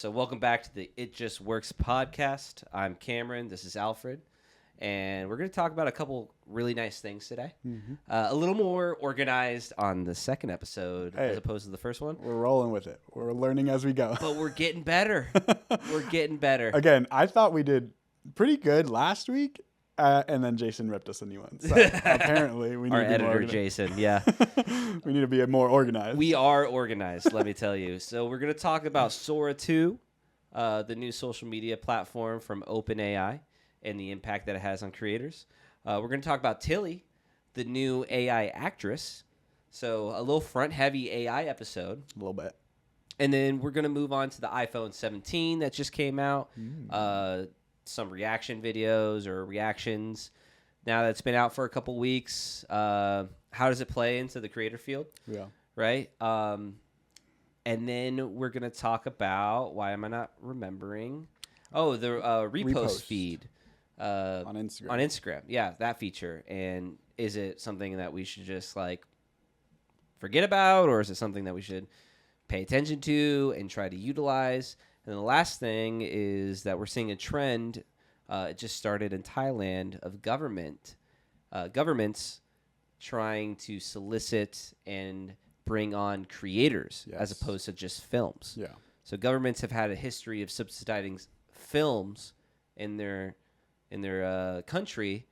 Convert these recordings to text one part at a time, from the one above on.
So welcome back to the It Just Works podcast. I'm Cameron. This is Alfred. And we're going to talk about a couple really nice things today. A little more organized on the second episode as opposed to the first one. We're rolling with it. We're learning as we go. But we're getting better. We're getting better. Again, I thought we did pretty good last week, and then Jason ripped us a new one. So apparently, we need Our to be editor, more organized. Jason, yeah. We need to be more organized. We are organized, let me tell you. So we're going to talk about Sora 2, the new social media platform from OpenAI, and the impact that it has on creators. We're going to talk about Tilly, the new AI actress. So a little front-heavy AI episode. A little bit. And then we're going to move on to the iPhone 17 that just came out. Some reaction videos or reactions. Now that it's been out for a couple weeks, how does it play into the creator field? Yeah. Right? And then we're going to talk about, why am I not remembering? Oh, the repost feed. On Instagram. On Instagram. Yeah, that feature. And is it something that we should just like forget about, or is it something that we should pay attention to and try to utilize? And the last thing is that we're seeing a trend. It just started in Thailand of governments trying to solicit and bring on creators as opposed to just films. Yeah. So governments have had a history of subsidizing films in their country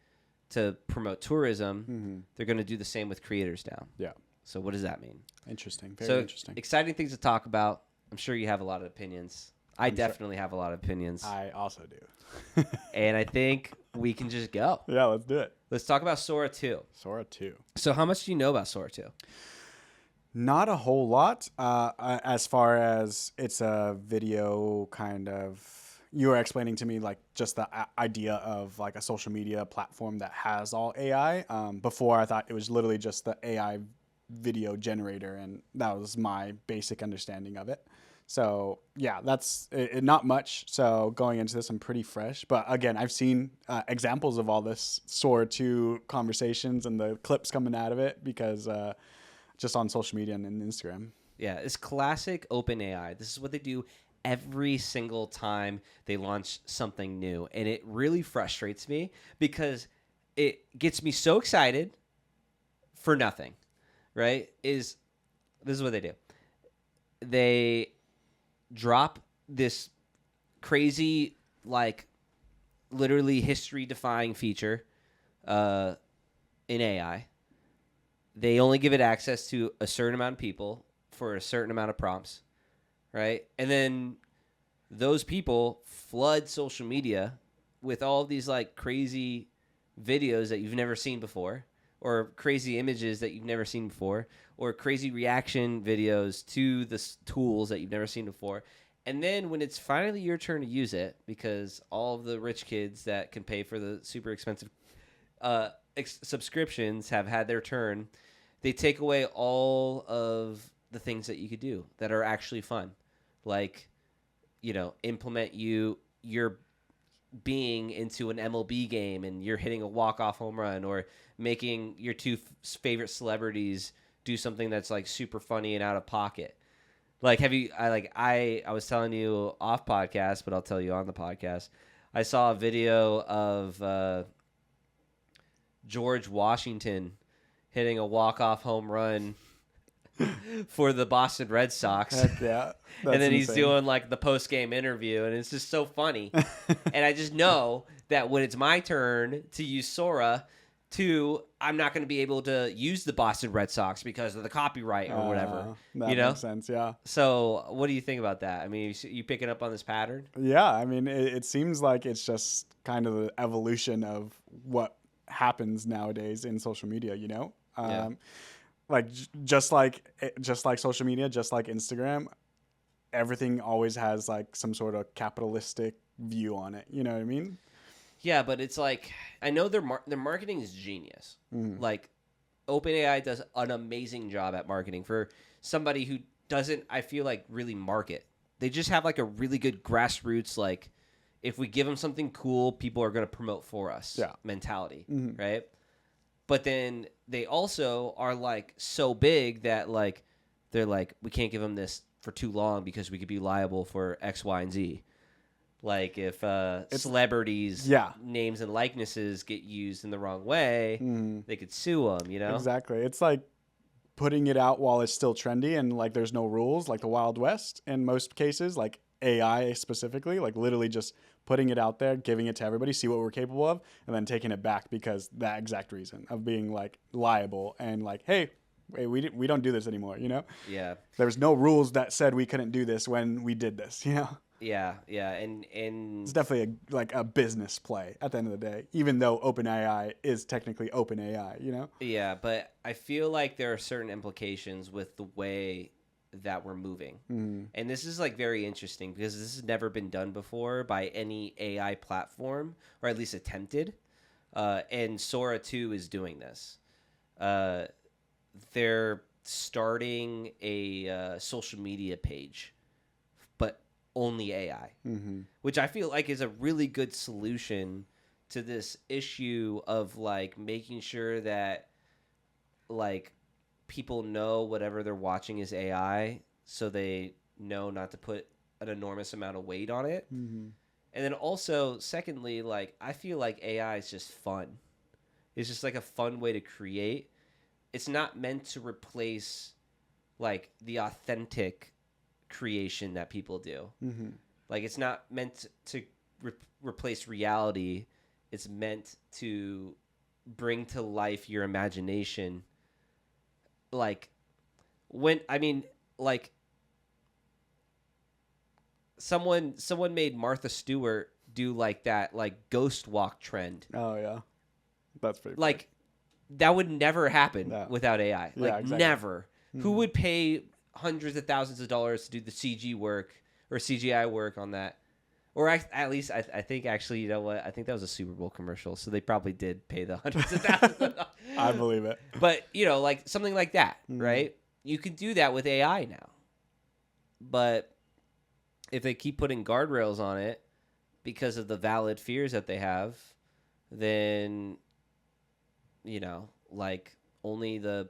to promote tourism. They're going to do the same with creators now. Yeah. So what does that mean? Interesting. Very interesting. Exciting things to talk about. I'm sure you have a lot of opinions. I definitely have a lot of opinions. I also do. And I think we can just go. Yeah, let's do it. Let's talk about Sora 2. Sora 2. So how much do you know about Sora 2? Not a whole lot. As far as it's a video kind of, you were explaining to me like just the idea of like a social media platform that has all AI. Before I thought it was literally just the AI video generator, and that was my basic understanding of it. So yeah, that's it, not much. So going into this, I'm pretty fresh. But again, I've seen examples of all this Sora 2 conversations and the clips coming out of it because just on social media and Instagram. Yeah, it's classic OpenAI. This is what they do every single time they launch something new. And it really frustrates me because it gets me so excited for nothing, right? This is what they do. They drop this crazy, like, literally history-defying feature in AI. They only give it access to a certain amount of people for a certain amount of prompts, right? And then those people flood social media with all of these, like, crazy videos that you've never seen before, or crazy images that you've never seen before, or crazy reaction videos to the tools that you've never seen before. And then when it's finally your turn to use it, because all of the rich kids that can pay for the super expensive subscriptions have had their turn, they take away all of the things that you could do that are actually fun. Like, implement your being into an MLB game and you're hitting a walk-off home run, or making your two favorite celebrities do something that's like super funny and out of pocket. Like, I was telling you off podcast, but I'll tell you on the podcast. I saw a video of George Washington hitting a walk-off home run for the Boston Red Sox. Heck yeah. And then he's insane. doing like the post-game interview, and it's just so funny. And I just know that when it's my turn to use Sora 2, I'm not going to be able to use the Boston Red Sox because of the copyright or whatever. That makes sense, yeah. So what do you think about that? I mean, you picking up on this pattern? Yeah, I mean, it seems like it's just kind of the evolution of what happens nowadays in social media, Yeah. Like just like social media, just like Instagram, everything always has like some sort of capitalistic view on it. You know what I mean? Yeah, but it's like, I know their marketing is genius. Like, OpenAI does an amazing job at marketing for somebody who doesn't, I feel like, really market. They just have like a really good grassroots, like, if we give them something cool, people are going to promote for us mentality, right? But then they also are like so big that like they're like, we can't give them this for too long because we could be liable for X, Y, and Z. Like if It's celebrities' yeah. names and likenesses get used in the wrong way, they could sue them. You know? Exactly. It's like putting it out while it's still trendy and like there's no rules, like the Wild West in most cases, like AI specifically, like literally just putting it out there, giving it to everybody, see what we're capable of, and then taking it back because that exact reason of being like liable and like, hey, we don't do this anymore, you know? Yeah. There was no rules that said we couldn't do this when we did this, you know? Yeah, yeah, and It's definitely like a business play at the end of the day, even though OpenAI is technically OpenAI, you know? yeah, but I feel like there are certain implications with the way that we're moving. And this is like very interesting because this has never been done before by any AI platform, or at least attempted. And Sora 2 is doing this. They're starting a social media page, but only AI, which I feel like is a really good solution to this issue of like making sure that like people know whatever they're watching is AI, so they know not to put an enormous amount of weight on it. And then also, secondly, like I feel like AI is just fun. It's just like a fun way to create. It's not meant to replace like the authentic creation that people do. Like it's not meant to replace reality. It's meant to bring to life your imagination. Like when I mean like someone made Martha Stewart do like that like ghost walk trend. Oh, yeah. That's pretty Like that would never happen No. without AI. Yeah, Like exactly. never. Who would pay hundreds of thousands of dollars to do the CG work or CGI work on that? Or at least I think actually, you know what? I think that was a Super Bowl commercial, so they probably did pay the hundreds of thousands of dollars. I believe it. But, you know, like something like that, right? You can do that with AI now. But if they keep putting guardrails on it because of the valid fears that they have, then, you know, like only the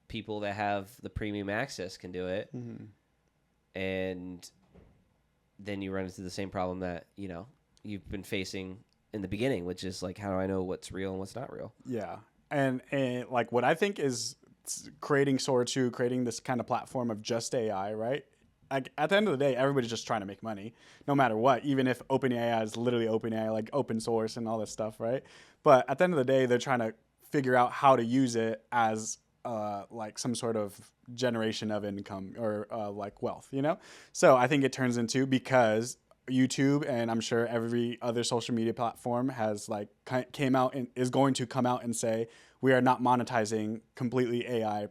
people that have the premium access can do it. And then you run into the same problem that, you know, you've been facing in the beginning, which is like, how do I know what's real and what's not real? Yeah. And like what I think is creating Sora 2, creating this kind of platform of just AI, right? Like at the end of the day, everybody's just trying to make money, no matter what. Even if OpenAI is literally OpenAI, like open source and all this stuff, right? But at the end of the day, they're trying to figure out how to use it as like some sort of generation of income or like wealth, you know? So I think it turns into, because YouTube and I'm sure every other social media platform has like came out and is going to come out and say, we are not monetizing completely AI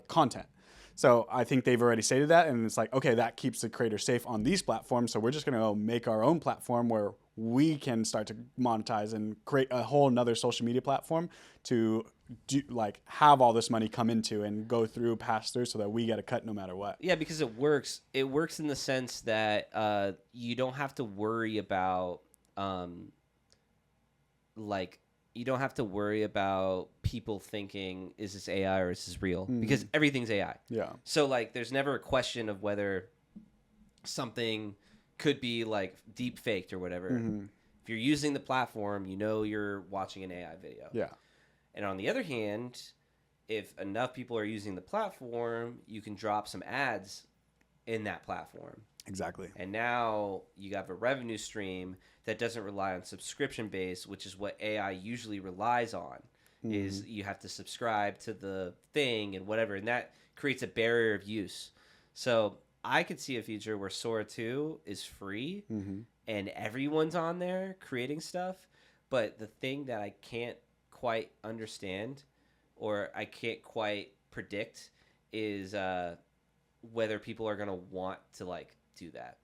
content. So I think they've already stated that, and it's like, okay, that keeps the creator safe on these platforms. So we're just going to go make our own platform where we can start to monetize and create a whole nother social media platform to do, like have all this money come into and go through, pass through, so that we get a cut no matter what. Yeah, because it works. It works in the sense that you don't have to worry about like you don't have to worry about people thinking, is this AI or is this real? Because everything's AI. Yeah. So like there's never a question of whether something could be like deep faked or whatever. If you're using the platform, you know you're watching an AI video. Yeah. And on the other hand, if enough people are using the platform, you can drop some ads in that platform. Exactly. And now you have a revenue stream that doesn't rely on subscription base, which is what AI usually relies on. Is you have to subscribe to the thing and whatever, and that creates a barrier of use. So I could see a future where Sora 2 is free and everyone's on there creating stuff. But the thing that I can't quite understand or I can't quite predict is whether people are going to want to like do that.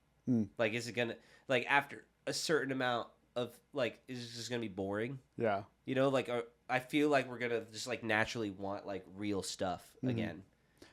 Like, is it going to, like, after a certain amount of, like, is it just going to be boring? Yeah. You know, like, I feel like we're going to just, like, naturally want, like, real stuff again.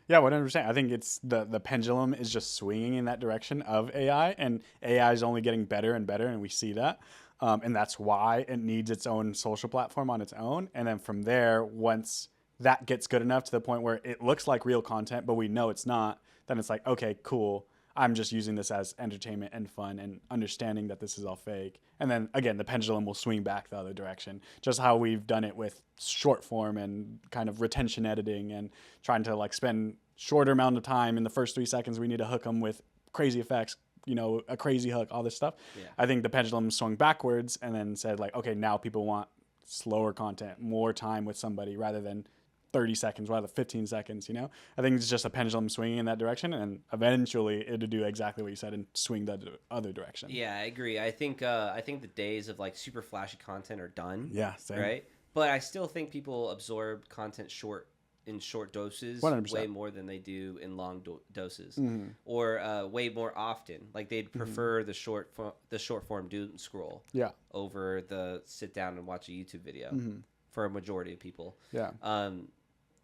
Yeah, 100%. I think it's the pendulum is just swinging in that direction of AI, and AI is only getting better and better, and we see that. And that's why it needs its own social platform on its own. And then from there, once that gets good enough to the point where it looks like real content, but we know it's not, then it's like, okay, cool. I'm just using this as entertainment and fun and understanding that this is all fake. And then again, the pendulum will swing back the other direction. Just how we've done it with short form and kind of retention editing and trying to like spend shorter amount of time in the first 3 seconds. We need to hook them with crazy effects, you know, a crazy hook, all this stuff. Yeah. I think the pendulum swung backwards and then said like, okay, now people want slower content, more time with somebody rather than 30 seconds, rather 15 seconds, you know? I think it's just a pendulum swinging in that direction, and eventually it'll do exactly what you said and swing the other direction. Yeah, I agree. I think the days of like super flashy content are done. Yeah, same. Right? But I still think people absorb content in short doses 100%. way more than they do in long doses, or way more often. Like they'd prefer the short form doom scroll Yeah. over the sit down and watch a YouTube video for a majority of people. Yeah.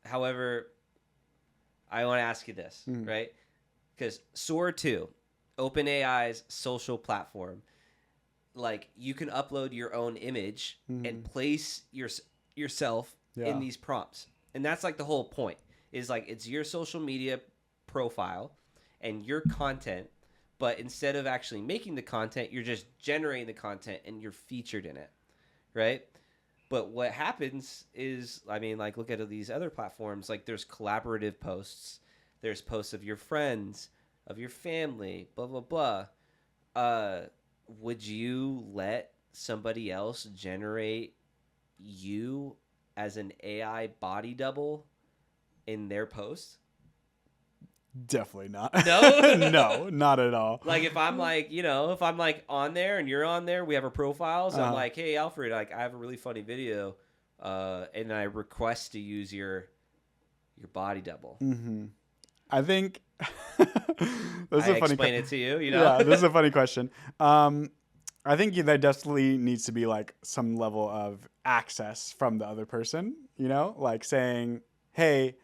However, I want to ask you this, right? Because Sora 2, OpenAI's social platform, like you can upload your own image and place yourself in these prompts. And that's like the whole point, is like it's your social media profile and your content, but instead of actually making the content, you're just generating the content and you're featured in it, right? But what happens is, I mean, like, look at these other platforms. Like, there's collaborative posts. There's posts of your friends, of your family, blah, blah, blah. Would you let somebody else generate you as an AI body double in their post? Definitely not. No? No, not at all. Like if I'm like, you know, if I'm like on there and you're on there, we have our profiles. I'm like, hey, Alfred, like I have a really funny video, and I request to use your body double. I think I explain it to you, you know? Yeah, this is a funny question. I think there definitely needs to be like some level of access from the other person, you know, like saying, hey,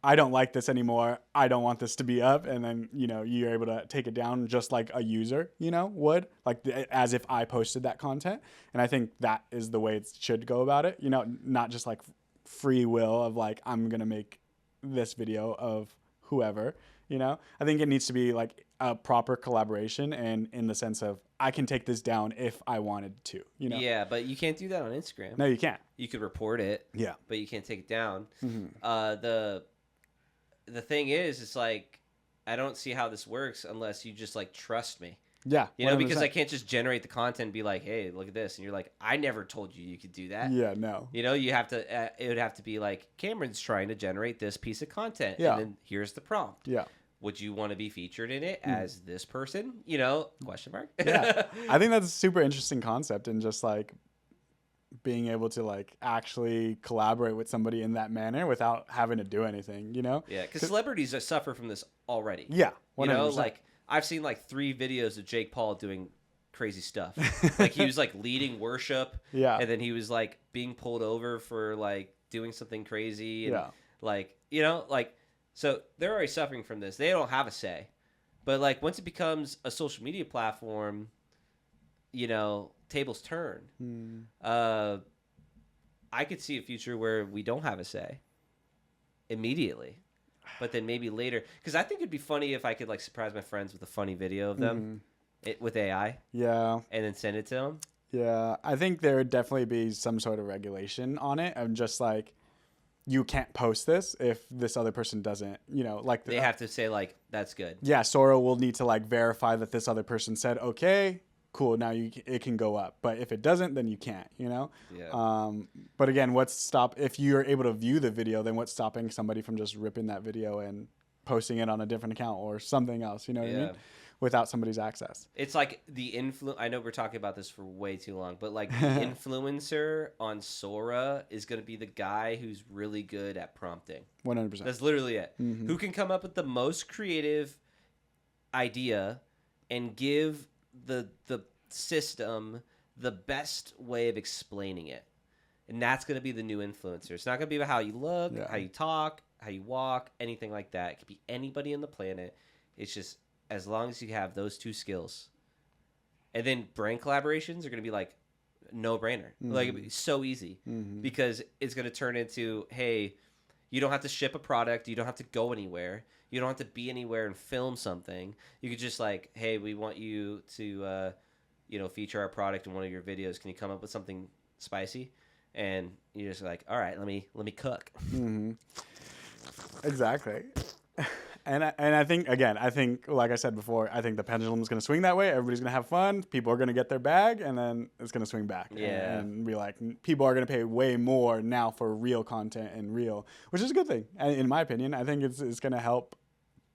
I don't like this anymore. I don't want this to be up. And then, you know, you're able to take it down just like a user, you know, would, like as if I posted that content. And I think that is the way it should go about it, you know, not just like free will of like, I'm going to make this video of whoever, you know. I think it needs to be like a proper collaboration, and in the sense of I can take this down if I wanted to, you know. Yeah, but you can't do that on Instagram. No, you can't. You could report it. Yeah. But you can't take it down. The thing is, it's like I don't see how this works unless you just like trust me. Yeah. You know, 100%. because I can't just generate the content and be like, hey, look at this. And you're like, I never told you could do that. Yeah, no. You know, you have to, it would have to be like, Cameron's trying to generate this piece of content. Yeah. And then here's the prompt. Yeah. Would you want to be featured in it as this person? You know, question mark. Yeah. I think that's a super interesting concept, and just like being able to like actually collaborate with somebody in that manner without having to do anything, you know? Yeah, because celebrities suffer from this already. Yeah. 100%. You know, like I've seen like 3 videos of Jake Paul doing crazy stuff. Like he was like leading worship. Yeah. And then he was like being pulled over for like doing something crazy. And, Yeah. like, you know, like, so they're already suffering from this. They don't have a say. But like once it becomes a social media platform, you know, tables turn. I could see a future where we don't have a say immediately, but then maybe later, because I think it'd be funny if I could like surprise my friends with a funny video of them with AI. Yeah. And then send it to them. Yeah. I think there would definitely be some sort of regulation on it. I'm just like, you can't post this if this other person doesn't, you know, like They have to say like, that's good. Yeah, Sora will need to like verify that this other person said, okay, cool, now it can go up. But if it doesn't, then you can't, you know? Yeah. But again, if you're able to view the video, then what's stopping somebody from just ripping that video and posting it on a different account or something else, you know what I mean? Without somebody's access. It's like I know we're talking about this for way too long, but like the influencer on Sora is going to be the guy who's really good at prompting. 100%. That's literally it. Who can come up with the most creative idea and give the system the best way of explaining it. And that's going to be the new influencer. It's not going to be about how you look, how you talk, how you walk, anything like that. It could be anybody on the planet. It's just as long as you have those 2 skills. And then brand collaborations are going to be like no brainer. Like it'd be so easy because it's going to turn into, hey, You don't have to ship a product. You don't have to go anywhere. You don't have to be anywhere and film something. You could just like, hey, we want you to, feature our product in one of your videos. Can you come up with something spicy? And you're just like, all right, let me cook. Mm-hmm. Exactly. And I think, again, like I said before, I think the pendulum is going to swing that way. Everybody's going to have fun. People are going to get their bag, and then it's going to swing back. Yeah. And be like, people are going to pay way more now for real content and real, which is a good thing. And in my opinion, I think it's going to help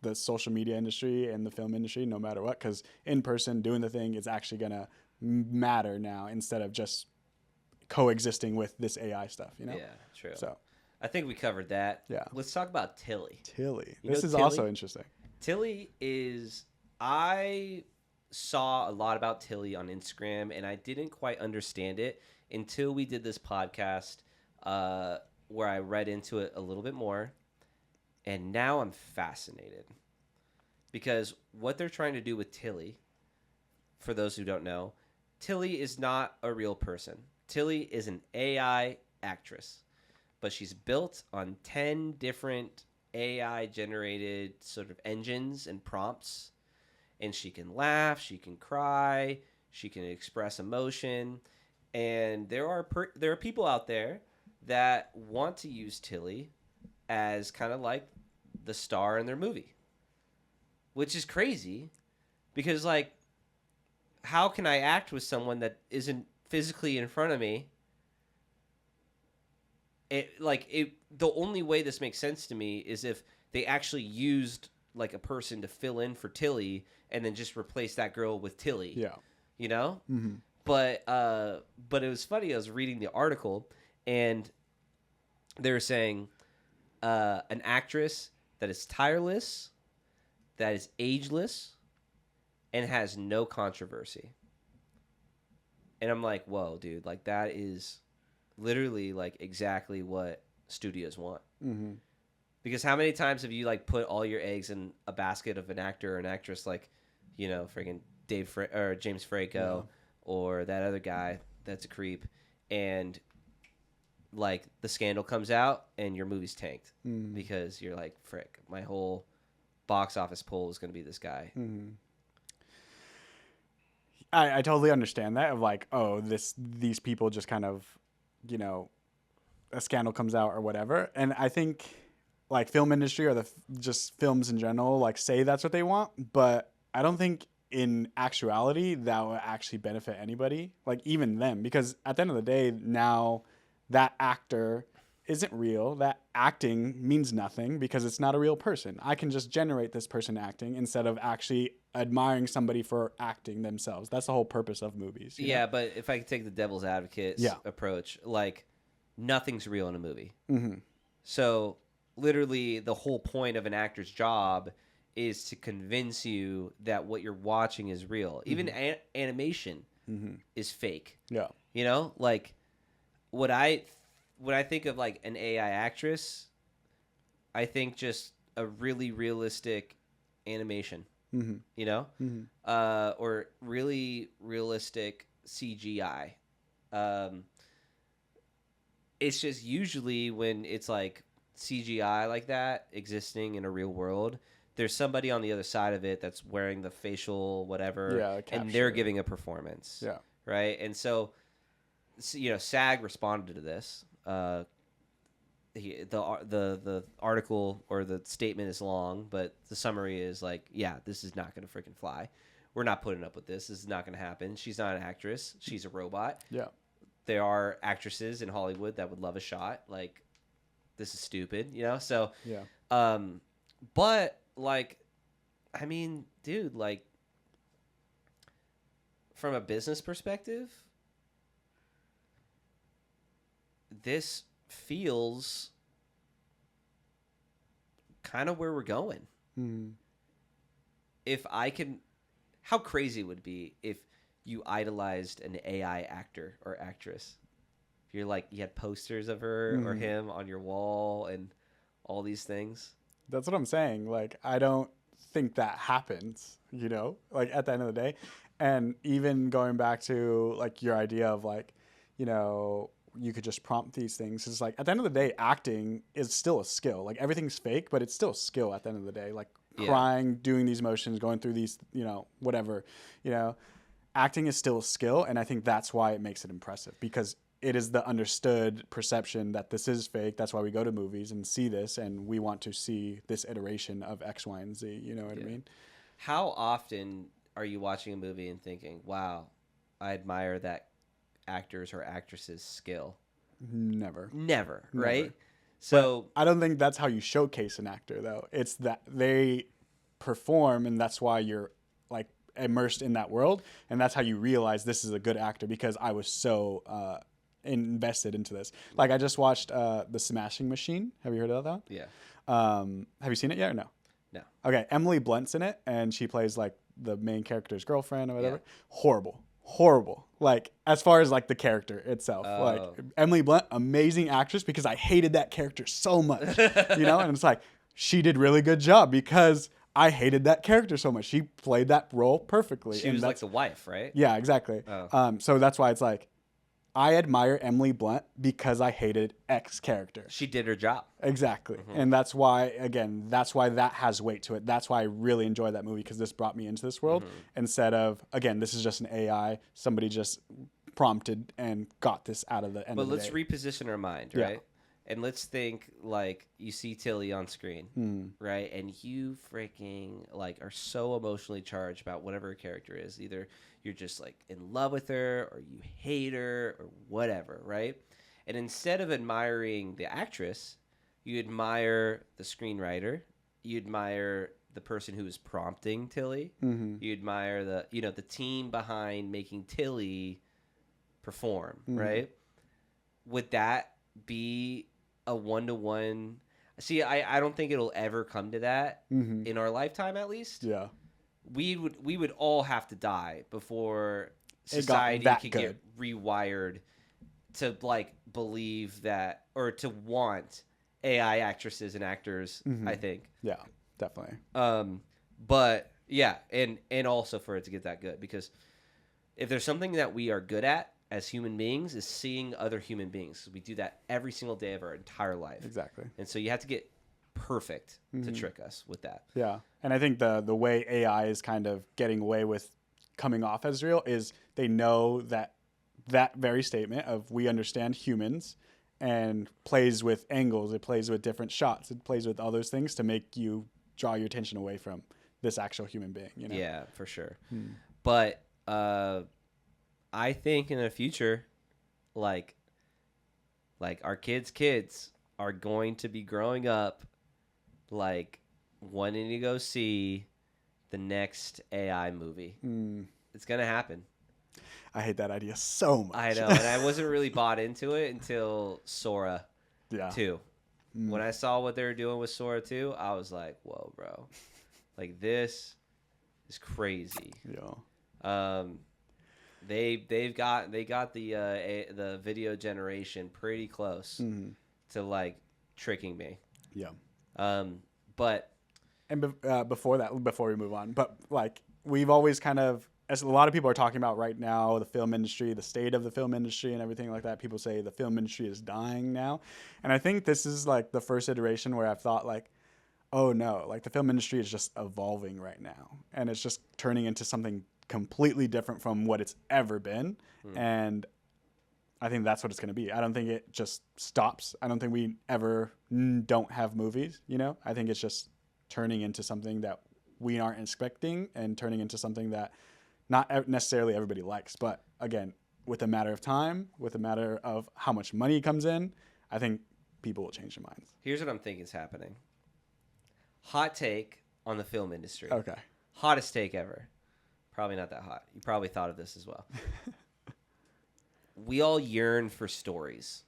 the social media industry and the film industry no matter what, because in person doing the thing is actually going to matter now instead of just coexisting with this AI stuff, you know? Yeah, true. So I think we covered that. Yeah. Let's talk about Tilly. This is Tilly? also interesting. Tilly is, I saw a lot about Tilly on Instagram, and I didn't quite understand it until we did this podcast where I read into it a little bit more. And now I'm fascinated because what they're trying to do with Tilly, for those who don't know, Tilly is not a real person. Tilly is an AI actress, but she's built on 10 different AI-generated sort of engines and prompts, and she can laugh, she can cry, she can express emotion, and there are people out there that want to use Tilly as kind of like the star in their movie, which is crazy because, like, how can I act with someone that isn't physically in front of me? The only way this makes sense to me is if they actually used like a person to fill in for Tilly and then just replace that girl with Tilly. Yeah. You know? Mm-hmm. But it was funny. I was reading the article and they were saying an actress that is tireless, that is ageless, and has no controversy. And I'm like, whoa, dude, like that is literally like exactly what studios want. Mm-hmm. Because how many times have you like put all your eggs in a basket of an actor or an actress like, friggin' James Franco or that other guy that's a creep, and like the scandal comes out and your movie's tanked because you're like, frick, my whole box office poll is going to be this guy. Mm-hmm. I totally understand that of like, oh, these people just kind of, a scandal comes out or whatever. And I think like film industry or just films in general, like say that's what they want. But I don't think in actuality that will actually benefit anybody, like even them, because at the end of the day, now that actor isn't real. That acting means nothing because it's not a real person. I can just generate this person acting instead of actually admiring somebody for acting themselves. That's the whole purpose of movies. Yeah, but if I could take the devil's advocate approach, like nothing's real in a movie. Mm-hmm. So literally the whole point of an actor's job is to convince you that what you're watching is real. Even animation is fake. Yeah. Like when I think of like an AI actress, I think just a really realistic animation, or really realistic CGI. It's just usually when it's like CGI like that existing in a real world, there's somebody on the other side of it that's wearing the facial whatever, and they're giving a performance. Yeah. Right. And so, SAG responded to this. The article or the statement is long, but the summary is like, yeah, this is not going to freaking fly. We're not putting up with this. This is not going to happen. She's not an actress. She's a robot. Yeah. There are actresses in Hollywood that would love a shot. Like, this is stupid, So, yeah. But like, I mean, dude, like, from a business perspective, this feels kind of where we're going. Mm-hmm. How crazy it would be if you idolized an AI actor or actress. If you're like, you had posters of her or him on your wall and all these things. That's what I'm saying. Like, I don't think that happens, like at the end of the day. And even going back to like your idea of like, you could just prompt these things. It's like at the end of the day, acting is still a skill. Like everything's fake, but it's still a skill at the end of the day. Like crying, doing these motions, going through these, whatever, acting is still a skill. And I think that's why it makes it impressive, because it is the understood perception that this is fake. That's why we go to movies and see this, and we want to see this iteration of X, Y, and Z. You know what I mean? How often are you watching a movie and thinking, wow, I admire that actor's or actress's skill? Never, right? So but I don't think that's how you showcase an actor, though. It's that they perform, and that's why you're like immersed in that world, and that's how you realize this is a good actor, because I was so invested into this. Like I just watched The Smashing Machine. Have you heard of that? Yeah. Have you seen it yet or no? No. Okay, Emily Blunt's in it, and she plays like the main character's girlfriend or whatever. Yeah. Horrible. Like as far as like the character itself, like Emily Blunt, amazing actress, because I hated that character so much, and it's like she did really good job because I hated that character so much. She played that role perfectly. She was like the wife, right? Yeah, exactly. So that's why it's like I admire Emily Blunt because I hated X character. She did her job. Exactly. Mm-hmm. And that's why that has weight to it. That's why I really enjoy that movie, because this brought me into this world instead of, again, this is just an AI. Somebody just prompted and got this out of the end of the day. But let's reposition our mind, right? Yeah. And let's think like you see Tilly on screen, right? And you freaking like are so emotionally charged about whatever her character is. Either you're just like in love with her or you hate her or whatever, right? And instead of admiring the actress, you admire the screenwriter, you admire the person who is prompting Tilly, you admire the team behind making Tilly perform, right? Would that be a one-to-one? See, I don't think it'll ever come to that in our lifetime, at least. Yeah. We would all have to die before society could get rewired to like believe that, or to want AI actresses and actors, I think. Yeah, definitely. But yeah, and also for it to get that good, because if there's something that we are good at as human beings is seeing other human beings. We do that every single day of our entire life. Exactly. And so you have to get perfect to trick us with that. Yeah. And I think the way AI is kind of getting away with coming off as real is they know that very statement of we understand humans, and plays with angles, it plays with different shots, it plays with all those things to make you draw your attention away from this actual human being. Yeah, for sure. But I think in the future, like our kids are going to be growing up like wanting to go see the next AI movie. It's going to happen. I hate that idea so much. I know, and I wasn't really bought into it until Sora 2. When I saw what they were doing with Sora 2, I was like, whoa, bro. Like, this is crazy. Yeah. They got the video generation pretty close to like tricking me. Yeah. But before we move on, but like we've always kind of, as a lot of people are talking about right now, the film industry, the state of the film industry and everything like that, people say the film industry is dying now. And I think this is like the first iteration where I've thought like, oh no, like the film industry is just evolving right now. And it's just turning into something completely different from what it's ever been. And I think that's what it's going to be. I don't think it just stops. I don't think we ever don't have movies, I think it's just turning into something that we aren't expecting, and turning into something that not necessarily everybody likes. But again, with a matter of time, with a matter of how much money comes in, I think people will change their minds. Here's what I'm thinking is happening. Hot take on the film industry. Okay. Hottest take ever. Probably not that hot. You probably thought of this as well. We all yearn for stories.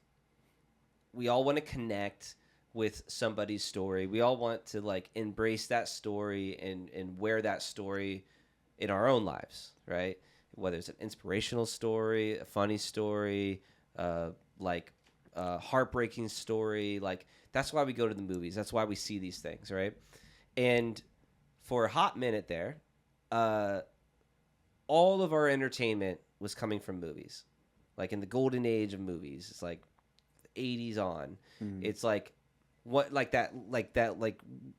We all want to connect with somebody's story. We all want to like embrace that story and wear that story in our own lives, right? Whether it's an inspirational story, a funny story, heartbreaking story, like that's why we go to the movies. That's why we see these things, right? And for a hot minute there, all of our entertainment was coming from movies. like in the golden age of movies. It's like 80s on. Mm. It's like what like that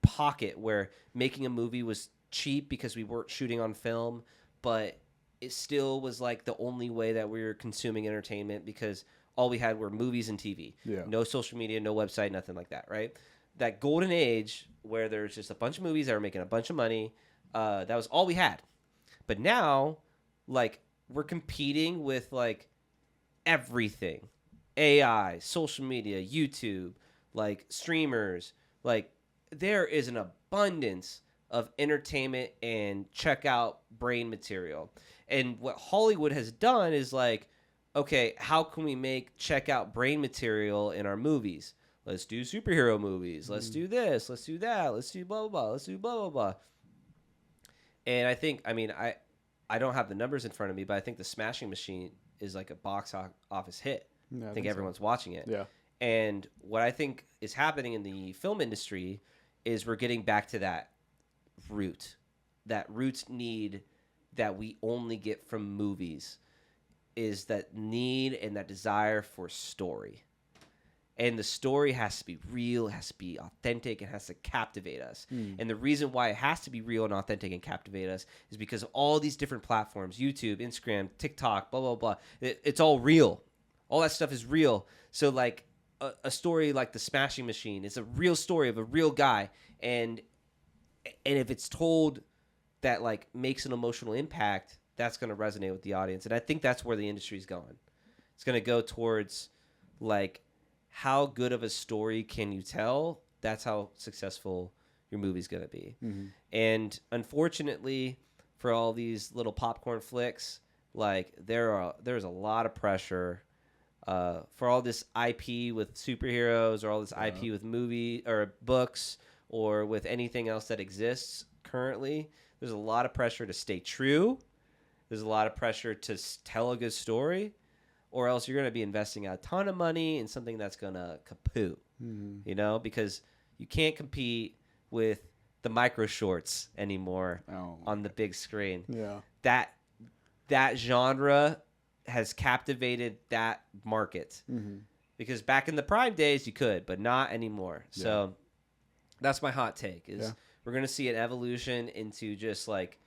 pocket where making a movie was cheap because we weren't shooting on film, but it still was like the only way that we were consuming entertainment because all we had were movies and TV. Yeah. No social media, no website, nothing like that, right? That golden age where there's just a bunch of movies that were making a bunch of money, that was all we had. But now, like, we're competing with like everything. AI, social media, YouTube, like streamers, like there is an abundance of entertainment and checkout brain material. And what Hollywood has done is like, okay, how can we make checkout brain material in our movies? Let's do superhero movies. Let's do this. Let's do that. Let's do blah, blah, blah. Let's do blah, blah, blah. And I think, I mean, I don't have the numbers in front of me, but I think The Smashing Machine is like a box office hit. Yeah, I think everyone's watching it. Yeah. And what I think is happening in the film industry is we're getting back to that root need that we only get from movies, is that need and that desire for story. And the story has to be real, it has to be authentic, it has to captivate us. And the reason why it has to be real and authentic and captivate us is because of all these different platforms, YouTube, Instagram, TikTok, blah, blah, blah. It's all real. All that stuff is real. So like a story like The Smashing Machine, it's a real story of a real guy. And if it's told that like makes an emotional impact, that's going to resonate with the audience. And I think that's where the industry is going. It's going to go towards like, how good of a story can you tell? That's how successful your movie's going to be. Mm-hmm. And unfortunately, for all these little popcorn flicks, like there's a lot of pressure for all this IP with superheroes, or all this IP with movie or books, or with anything else that exists currently. There's a lot of pressure to stay true. There's a lot of pressure to tell a good story, or else you're going to be investing a ton of money in something that's going to kaput, you know, because you can't compete with the micro shorts anymore on the big screen. Yeah. That genre has captivated that market, because back in the prime days you could, but not anymore. Yeah. So that's my hot take is we're going to see an evolution into just like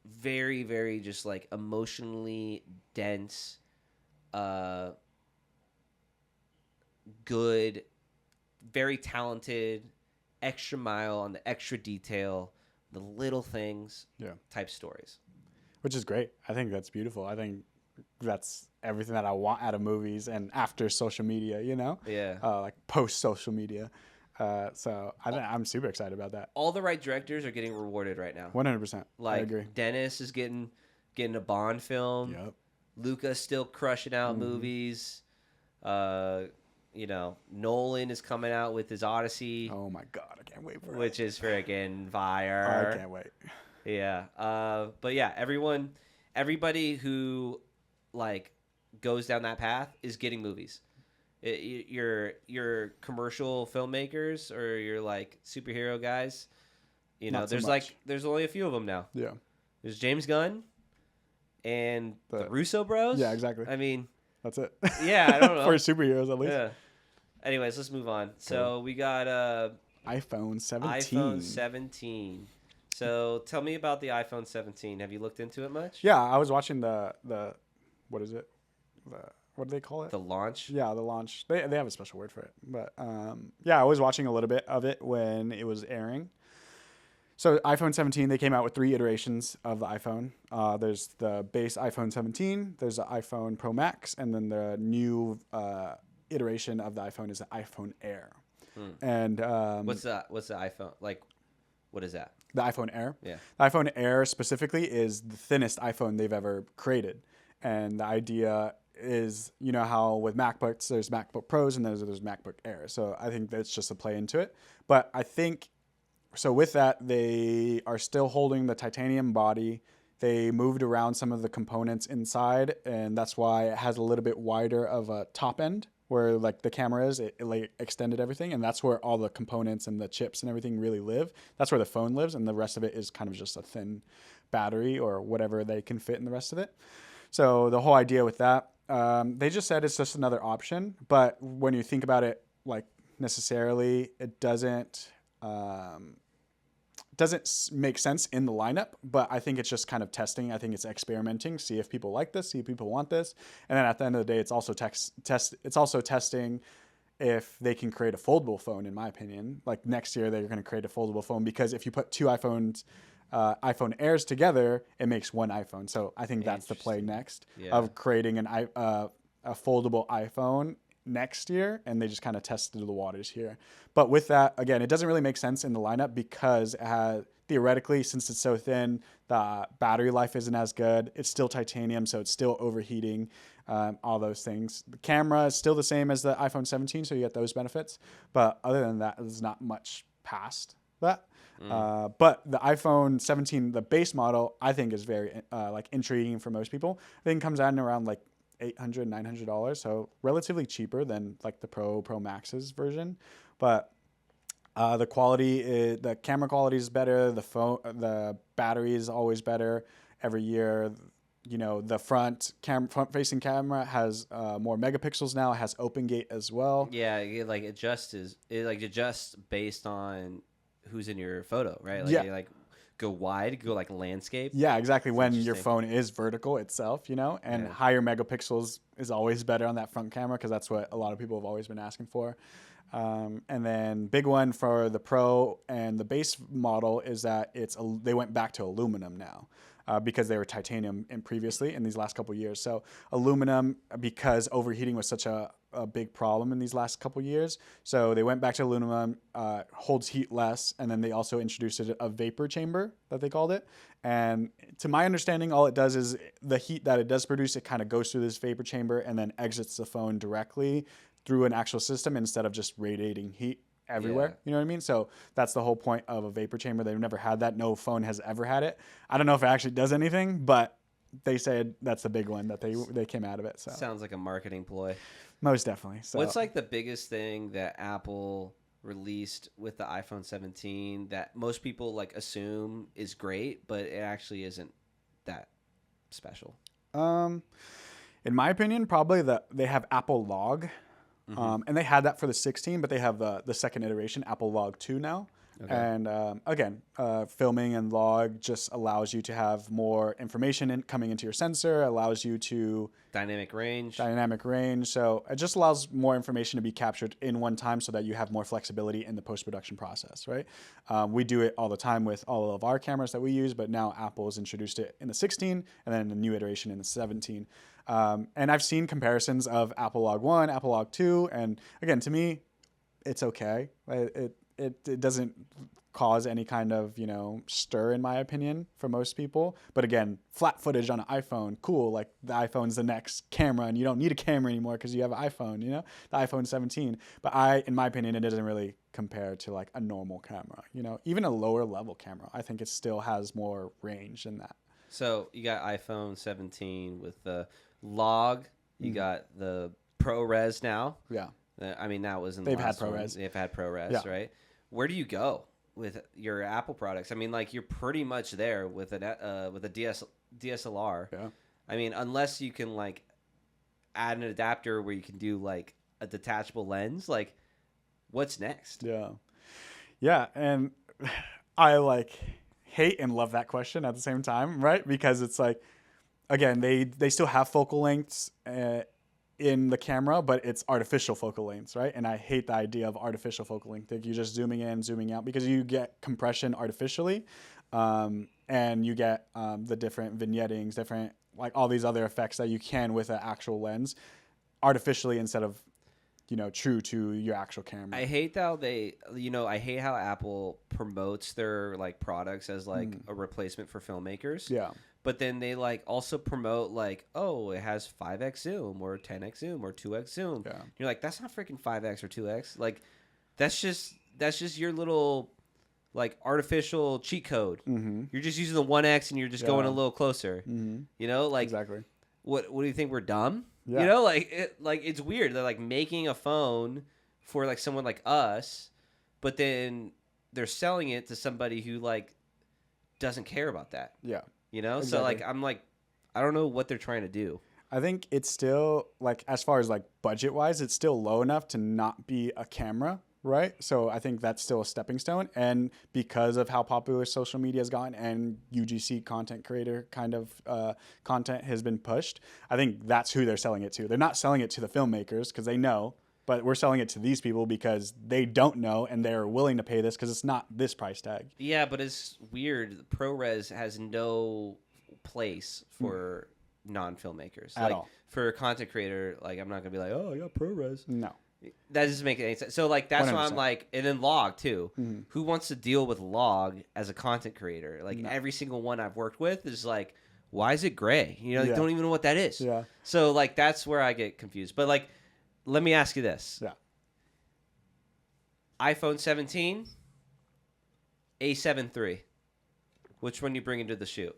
very, very just like emotionally dense, good, very talented, extra mile on the extra detail, the little things type stories. Which is great. I think that's beautiful. I think that's everything that I want out of movies and after social media, you know? Yeah. Like post social media. So I'm super excited about that. All the right directors are getting rewarded right now. 100%. Like I agree. Dennis is getting a Bond film. Yep. Luca's still crushing out movies. You know, Nolan is coming out with his Odyssey. Oh my God, I can't wait for it. Which is freaking fire. I can't wait. Yeah. But yeah, everybody who like goes down that path is getting movies. Your commercial filmmakers or your like superhero guys, you know, there's only a few of them now. Yeah. There's James Gunn and the Russo bros. Yeah, exactly. I mean, that's it. Yeah, I don't know. For superheroes, at least. Yeah. Anyways, let's move on. So we got iPhone 17. iPhone 17. So tell me about the iPhone 17. Have you looked into it much? Yeah, I was watching the what is it? What do they call it? The launch? Yeah, the launch. They have a special word for it. But yeah, I was watching a little bit of it when it was airing. So iPhone 17, they came out with 3 iterations of the iPhone. There's the base iPhone 17, there's the iPhone Pro Max, and then the new iteration of the iPhone is the iPhone Air. And what's the iPhone like? What is that? The iPhone Air? Yeah. The iPhone Air specifically is the thinnest iPhone they've ever created. And the idea is, you know how with MacBooks, there's MacBook Pros and there's MacBook Airs. So I think that's just a play into it. But I think, so with that, they are still holding the titanium body. They moved around some of the components inside, and that's why it has a little bit wider of a top end where like the camera is, it like extended everything, and that's where all the components and the chips and everything really live. That's where the phone lives, and the rest of it is kind of just a thin battery or whatever they can fit in the rest of it. So the whole idea with that They just said it's just another option, but when you think about it, like necessarily, it doesn't make sense in the lineup. But I think it's just kind of testing. I think it's experimenting, see if people like this, see if people want this, and then at the end of the day, it's also It's also testing if they can create a foldable phone. In my opinion, like next year they're going to create a foldable phone, because if you put two iPhone Airs together, it makes one iPhone. So I think that's the play next, Yeah. of creating a foldable iPhone next year, and they just kind of tested the waters here. But with that, again, it doesn't really make sense in the lineup, because theoretically, since it's so thin, the battery life isn't as good. It's still titanium, so it's still overheating, all those things. The camera is still the same as the iPhone 17, so you get those benefits. But other than that, there's not much past that. But the iPhone 17, the base model, I think is very like intriguing for most people. I think it comes out in around like $800, $900, so relatively cheaper than like the Pro Max's version. But the camera quality is better. The battery is always better every year. You know, the front facing camera has more megapixels now. It has open gate as well. Yeah, it adjusts based on who's in your photo, right? Like Yeah. you like go wide, go like landscape. Yeah, exactly. It's When your interesting. phone is vertical itself, and Yeah. higher megapixels is always better on that front camera, because that's what a lot of people have always been asking for. And then big one for the Pro and the base model is that they went back to aluminum now. Because they were titanium previously in these last couple of years. So aluminum, because overheating was such a big problem in these last couple of years. So they went back to aluminum, holds heat less, and then they also introduced a vapor chamber, that they called it. And to my understanding, all it does is the heat that it does produce, it kind of goes through this vapor chamber and then exits the phone directly through an actual system, instead of just radiating heat everywhere. Yeah. You know what I mean? So that's the whole point of a vapor chamber. They've never had that. No phone has ever had it. I don't know if it actually does anything, but they said that's the big one that they came out of it. So Sounds like a marketing ploy. most definitely. So What's like the biggest thing that Apple released with the iPhone 17 that most people like assume is great, but it actually isn't that special? in my opinion, probably they have Apple Log. And they had that for the 16, but they have the second iteration, Apple Log 2 now. Okay. And again, filming and log just allows you to have more information coming into your sensor, allows you to Dynamic range. So it just allows more information to be captured in one time, so that you have more flexibility in the post-production process, right? We do it all the time with all of our cameras that we use, but now Apple has introduced it in the 16 and then a new iteration in the 17. And I've seen comparisons of Apple Log 1, Apple Log 2, and again, to me, it's okay. It doesn't cause any kind of stir, in my opinion, for most people. But again, flat footage on an iPhone, cool. Like the iPhone's the next camera, and you don't need a camera anymore because you have an iPhone. The iPhone 17. But in my opinion, it doesn't really compare to like a normal camera. Even a lower level camera, I think it still has more range than that. So you got iPhone 17 with the log. You got the ProRes now. Yeah. I mean, that was in They've the had last one. ProRes. They've had ProRes, Yeah. right? Where do you go with your Apple products? I mean, like you're pretty much there with a DSLR. Yeah. I mean, unless you can like add an adapter where you can do like a detachable lens. Like, what's next? Yeah. Yeah, and I like hate and love that question at the same time, right? Because it's like, again, they still have focal lengths in the camera, but it's artificial focal lengths, right? And I hate the idea of artificial focal length. Like you're just zooming in, zooming out, because you get compression artificially, and you get the different vignettings, different like all these other effects that you can with an actual lens, artificially instead of true to your actual camera. I hate how I hate how Apple promotes their like products as like a replacement for filmmakers. Yeah. But then they like also promote like, oh, it has 5x zoom or 10x zoom or 2x zoom. Yeah. You're like, that's not freaking 5x or 2x. Like, that's just your little like artificial cheat code. Mm-hmm. You're just using the 1x and you're just going a little closer. Mm-hmm. Like Exactly. what do you think, we're dumb? Yeah. Like it's weird. They're like making a phone for like someone like us, but then they're selling it to somebody who like doesn't care about that. Yeah. So Exactly. like I'm like, I don't know what they're trying to do. I think it's still like, as far as like budget wise, it's still low enough to not be a camera, right? So I think that's still a stepping stone. And because of how popular social media has gotten and UGC content creator kind of content has been pushed, I think that's who they're selling it to. They're not selling it to the filmmakers because they know, but we're selling it to these people because they don't know and they're willing to pay this because it's not this price tag. Yeah, but it's weird. ProRes has no place for non-filmmakers. At Like all. for a content creator, like I'm not gonna be like, oh, I got ProRes. No. That doesn't make any sense. So like that's why I'm 100%. like, and then Log too. Who wants to deal with Log as a content creator? Like every single one I've worked with is like, why is it gray? You know, they Yeah. don't even know what that is. Yeah. So like that's where I get confused. But like, let me ask you this: Yeah. iPhone 17, A7 III. Which one you bring into the shoot?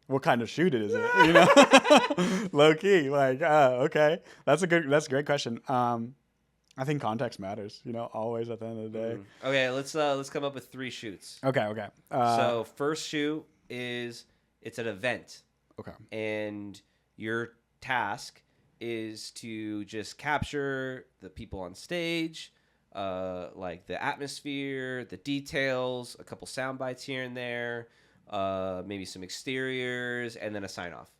What kind of shoot it is it? You know, low key. Like, okay, that's a great question. I think context matters. You know, always at the end of the day. Okay, let's come up with 3 shoots. Okay. So first shoot is it's an event, Okay. and your task is to just capture the people on stage, like the atmosphere, the details, a couple sound bites here and there, maybe some exteriors, and then a sign off.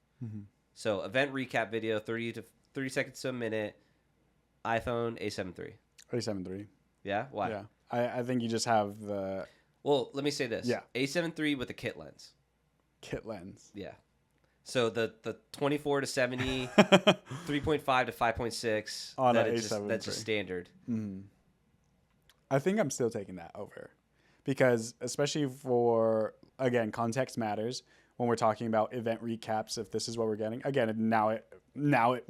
So event recap video, 30 seconds to a minute. iPhone A7 III. A7 III. Yeah, why? Yeah. I think you just have the Well, let me say this. Yeah. A7 III with a kit lens. kit lens. Yeah. So the 24 to 70, 3.5 to 5.6. On that an is A7 that's just III. standard. I think I'm still taking that over, because especially for, again, context matters when we're talking about event recaps. If this is what we're getting, again,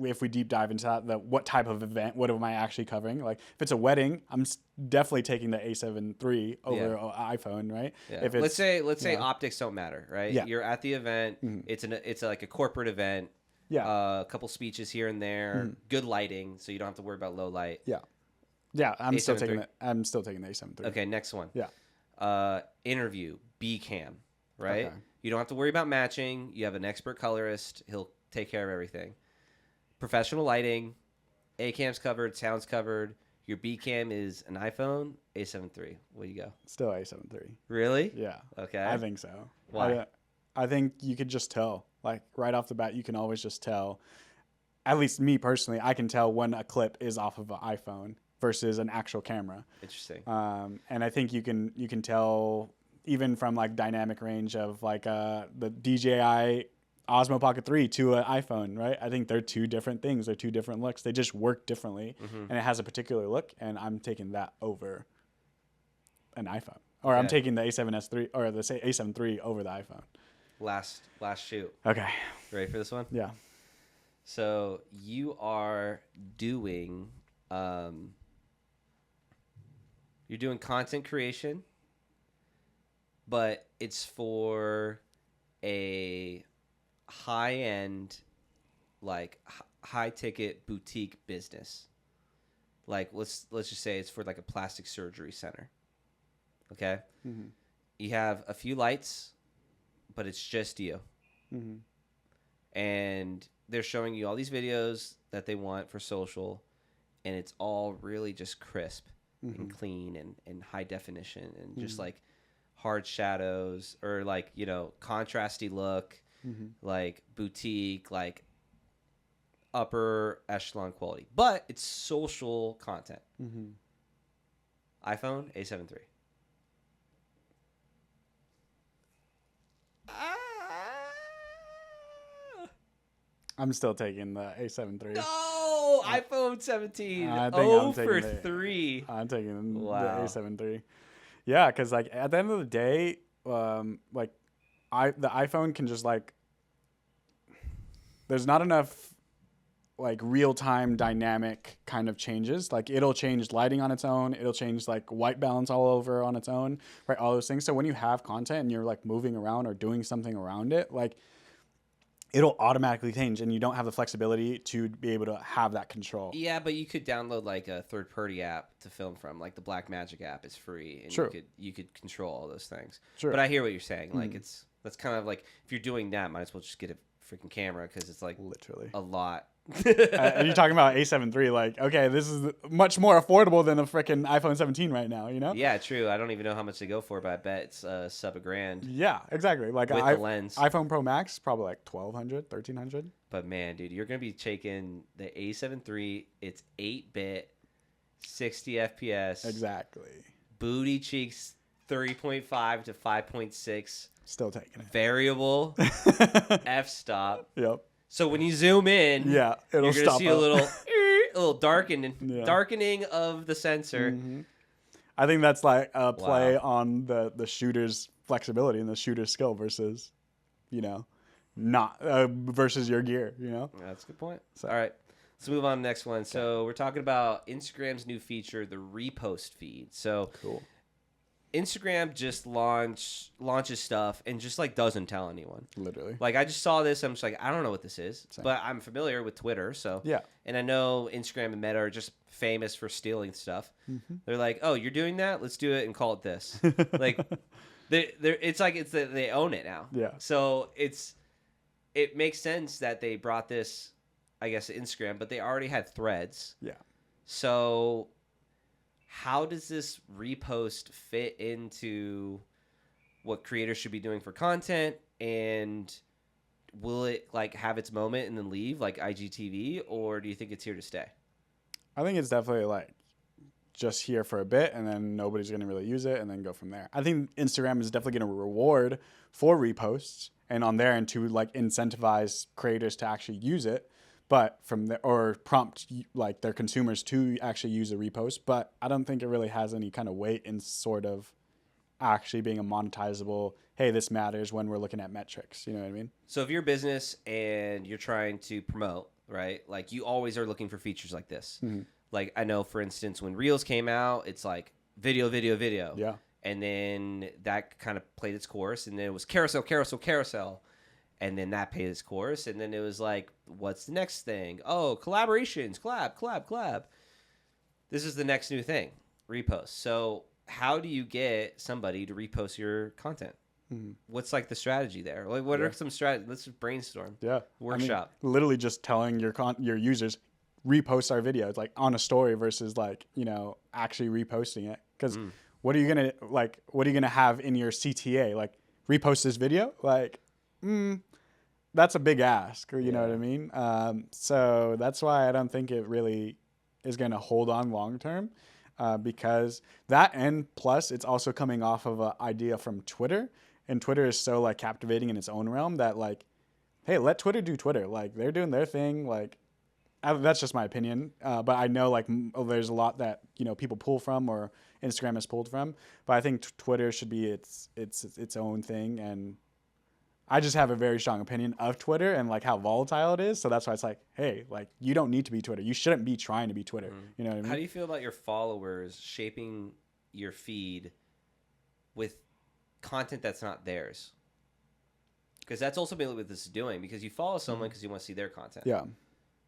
if we deep dive into that, what type of event, what am I actually covering? Like if it's a wedding, I'm definitely taking the A7 III over iPhone, right? Yeah. If it's, let's say optics don't matter, right? Yeah. You're at the event. It's like a corporate event. Yeah. A couple speeches here and there. Good lighting, so you don't have to worry about low light. Yeah, I'm still A7 taking III. it. I'm still taking the A7 III. Okay, next one. Yeah. Interview, B cam, right? Okay. You don't have to worry about matching. You have an expert colorist. He'll take care of everything. Professional lighting, A cam's covered, sound's covered. Your B cam is an iPhone, A7 III. Where you go? Still A7 III. Really? Yeah. Okay. I think so. Why? I think you could just tell. Like right off the bat, you can always just tell. At least me personally, I can tell when a clip is off of an iPhone versus an actual camera. Interesting. And I think you can tell even from like dynamic range of like the DJI Osmo Pocket 3 to an iPhone, right? I think they're 2 different things. They're 2 different looks. They just work differently, and it has a particular look. And I'm taking that over an iPhone, or I'm taking the A7S III or the A7 III over the iPhone. Last shoot. Okay. Ready for this one? Yeah. So you are doing you're doing content creation, but it's for a high-end, like high-ticket boutique business. Like let's just say it's for like a plastic surgery center. Okay? You have a few lights, but it's just you. And they're showing you all these videos that they want for social, and it's all really just crisp and clean and high definition and just like hard shadows or like, you know, contrasty look, like boutique, like upper echelon quality. But it's social content. iPhone A7 III. I'm still taking the A7 III. No, iPhone 17. I think Oh I'm for taking 3. I'm taking Wow. the A7 III. Yeah, because like at the end of the day, like the iPhone can just like, there's not enough like real time dynamic kind of changes. Like it'll change lighting on its own. It'll change like white balance all over on its own, right? All those things. So when you have content and you're like moving around or doing something around it, like it'll automatically change, and you don't have the flexibility to be able to have that control. Yeah, but you could download like a third-party app to film from, like the Blackmagic app is free, and True. you could control all those things. Sure. But I hear what you're saying. Like That's kind of like, if you're doing that, might as well just get a freaking camera, because it's like Literally. a lot. Are you talking about A7 III? Like, okay, this is much more affordable than a freaking iPhone 17 right now, you know? Yeah, true. I don't even know how much they go for, but I bet it's sub $1,000 Yeah, exactly. Like with the lens. iPhone Pro Max, probably like 1,200, 1,300. But man, dude, you're gonna be taking the A7 III. It's 8-bit, 60 FPS. Exactly. Booty cheeks, 3.5 to 5.6. Still taking it. Variable f-stop. Yep. So when you zoom in, Yeah, it'll you're gonna stop see up. a little darkening, Yeah. darkening of the sensor. Mhm. I think that's like a play on the shooter's flexibility and the shooter's skill versus, you know, not versus your gear. You know. That's a good point. So- All right, let's move on to the next one. So we're talking about Instagram's new feature, the repost feed. So Cool. Instagram just launches stuff and just like doesn't tell anyone. Literally. Like, I just saw this, I'm just like, I don't know what this is, Same. but I'm familiar with Twitter, so Yeah. and I know Instagram and Meta are just famous for stealing stuff. Mm-hmm. They're like, oh, you're doing that? Let's do it and call it this. Like, it's like they own it now. Yeah. So it makes sense that they brought this, I guess, to Instagram, but they already had Threads. Yeah. So how does this repost fit into what creators should be doing for content, and will it like have its moment and then leave like IGTV, or do you think it's here to stay? I think it's definitely like just here for a bit and then nobody's going to really use it and then go from there. I think Instagram is definitely going to reward for reposts and on there and to like incentivize creators to actually use it, but from there, or prompt like their consumers to actually use a repost. But I don't think it really has any kind of weight in sort of actually being a monetizable, hey, this matters when we're looking at metrics. You know what I mean? So if you're a business and you're trying to promote, right? Like, you always are looking for features like this. Mm-hmm. Like, I know, for instance, when Reels came out, it's like video, video, video. Yeah. And then that kind of played its course. And then it was carousel, carousel, carousel. And then that played its course. And then it was like, what's the next thing? Oh, collaborations, collab. This is the next new thing, repost. So how do you get somebody to repost your content? Mm-hmm. What's like the strategy there? Like, what are some strategies? Let's just brainstorm. Yeah. Workshop. I mean, literally just telling your users, repost our video. It's like on a story versus like, you know, actually reposting it. Because what are you gonna have in your CTA? Like, repost this video? Like, that's a big ask. You know what I mean? So that's why I don't think it really is gonna hold on long term. Because that, and plus it's also coming off of an idea from Twitter, and Twitter is so like captivating in its own realm that like, hey, let Twitter do Twitter. Like, they're doing their thing. Like, that's just my opinion. But I know like there's a lot that, you know, people pull from or Instagram has pulled from. But I think Twitter should be its own thing. And I just have a very strong opinion of Twitter and like how volatile it is. So that's why it's like, hey, like, you don't need to be Twitter. You shouldn't be trying to be Twitter. You know what I mean? How do you feel about your followers shaping your feed with content that's not theirs? Because that's ultimately what this is doing, because you follow someone because you want to see their content. Yeah.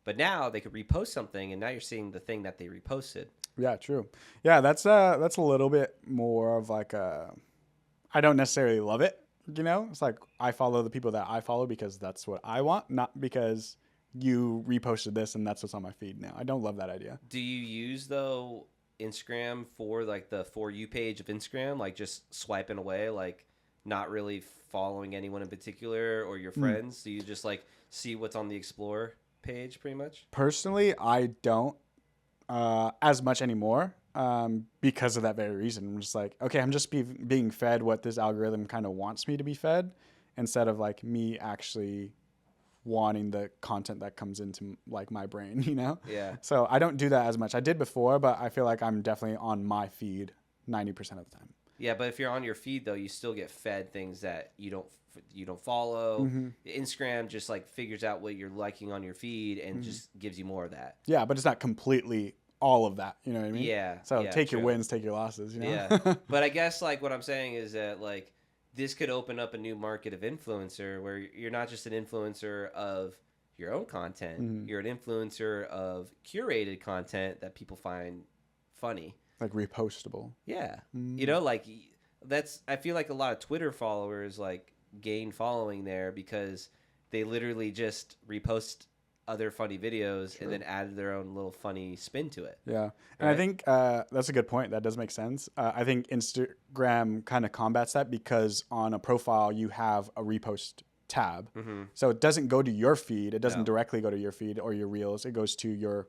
But now they could repost something, and now you're seeing the thing that they reposted. Yeah, true. Yeah, that's a little bit more of like I don't necessarily love it. You know, it's like I follow the people that I follow because that's what I want, not because you reposted this and that's what's on my feed now. I don't love that idea. Do you use, though, Instagram for like the For You page of Instagram, like just swiping away, like not really following anyone in particular or your friends? Do you just like see what's on the Explore page pretty much? Personally, I don't as much anymore because of that very reason. I'm just like, okay, I'm just being fed what this algorithm kind of wants me to be fed, instead of like me actually wanting the content that comes into like my brain, you know? Yeah. So I don't do that as much. I did before, but I feel like I'm definitely on my feed 90% of the time. Yeah, but if you're on your feed, though, you still get fed things that you don't follow. Instagram just like figures out what you're liking on your feed and just gives you more of that. Yeah, but it's not completely all of that. You know what I mean? Yeah. So yeah, take your true. wins, take your losses. You know? Yeah. But I guess like what I'm saying is that like this could open up a new market of influencer where you're not just an influencer of your own content. You're an influencer of curated content that people find funny. Like repostable. Yeah. You know, like that's, I feel like a lot of Twitter followers, like gain following there because they literally just repost other funny videos and then added their own little funny spin to it. Yeah. And I think that's a good point. That does make sense. I think Instagram kind of combats that because on a profile, you have a repost tab. So it doesn't go to your feed. It doesn't directly go to your feed or your reels. It goes to your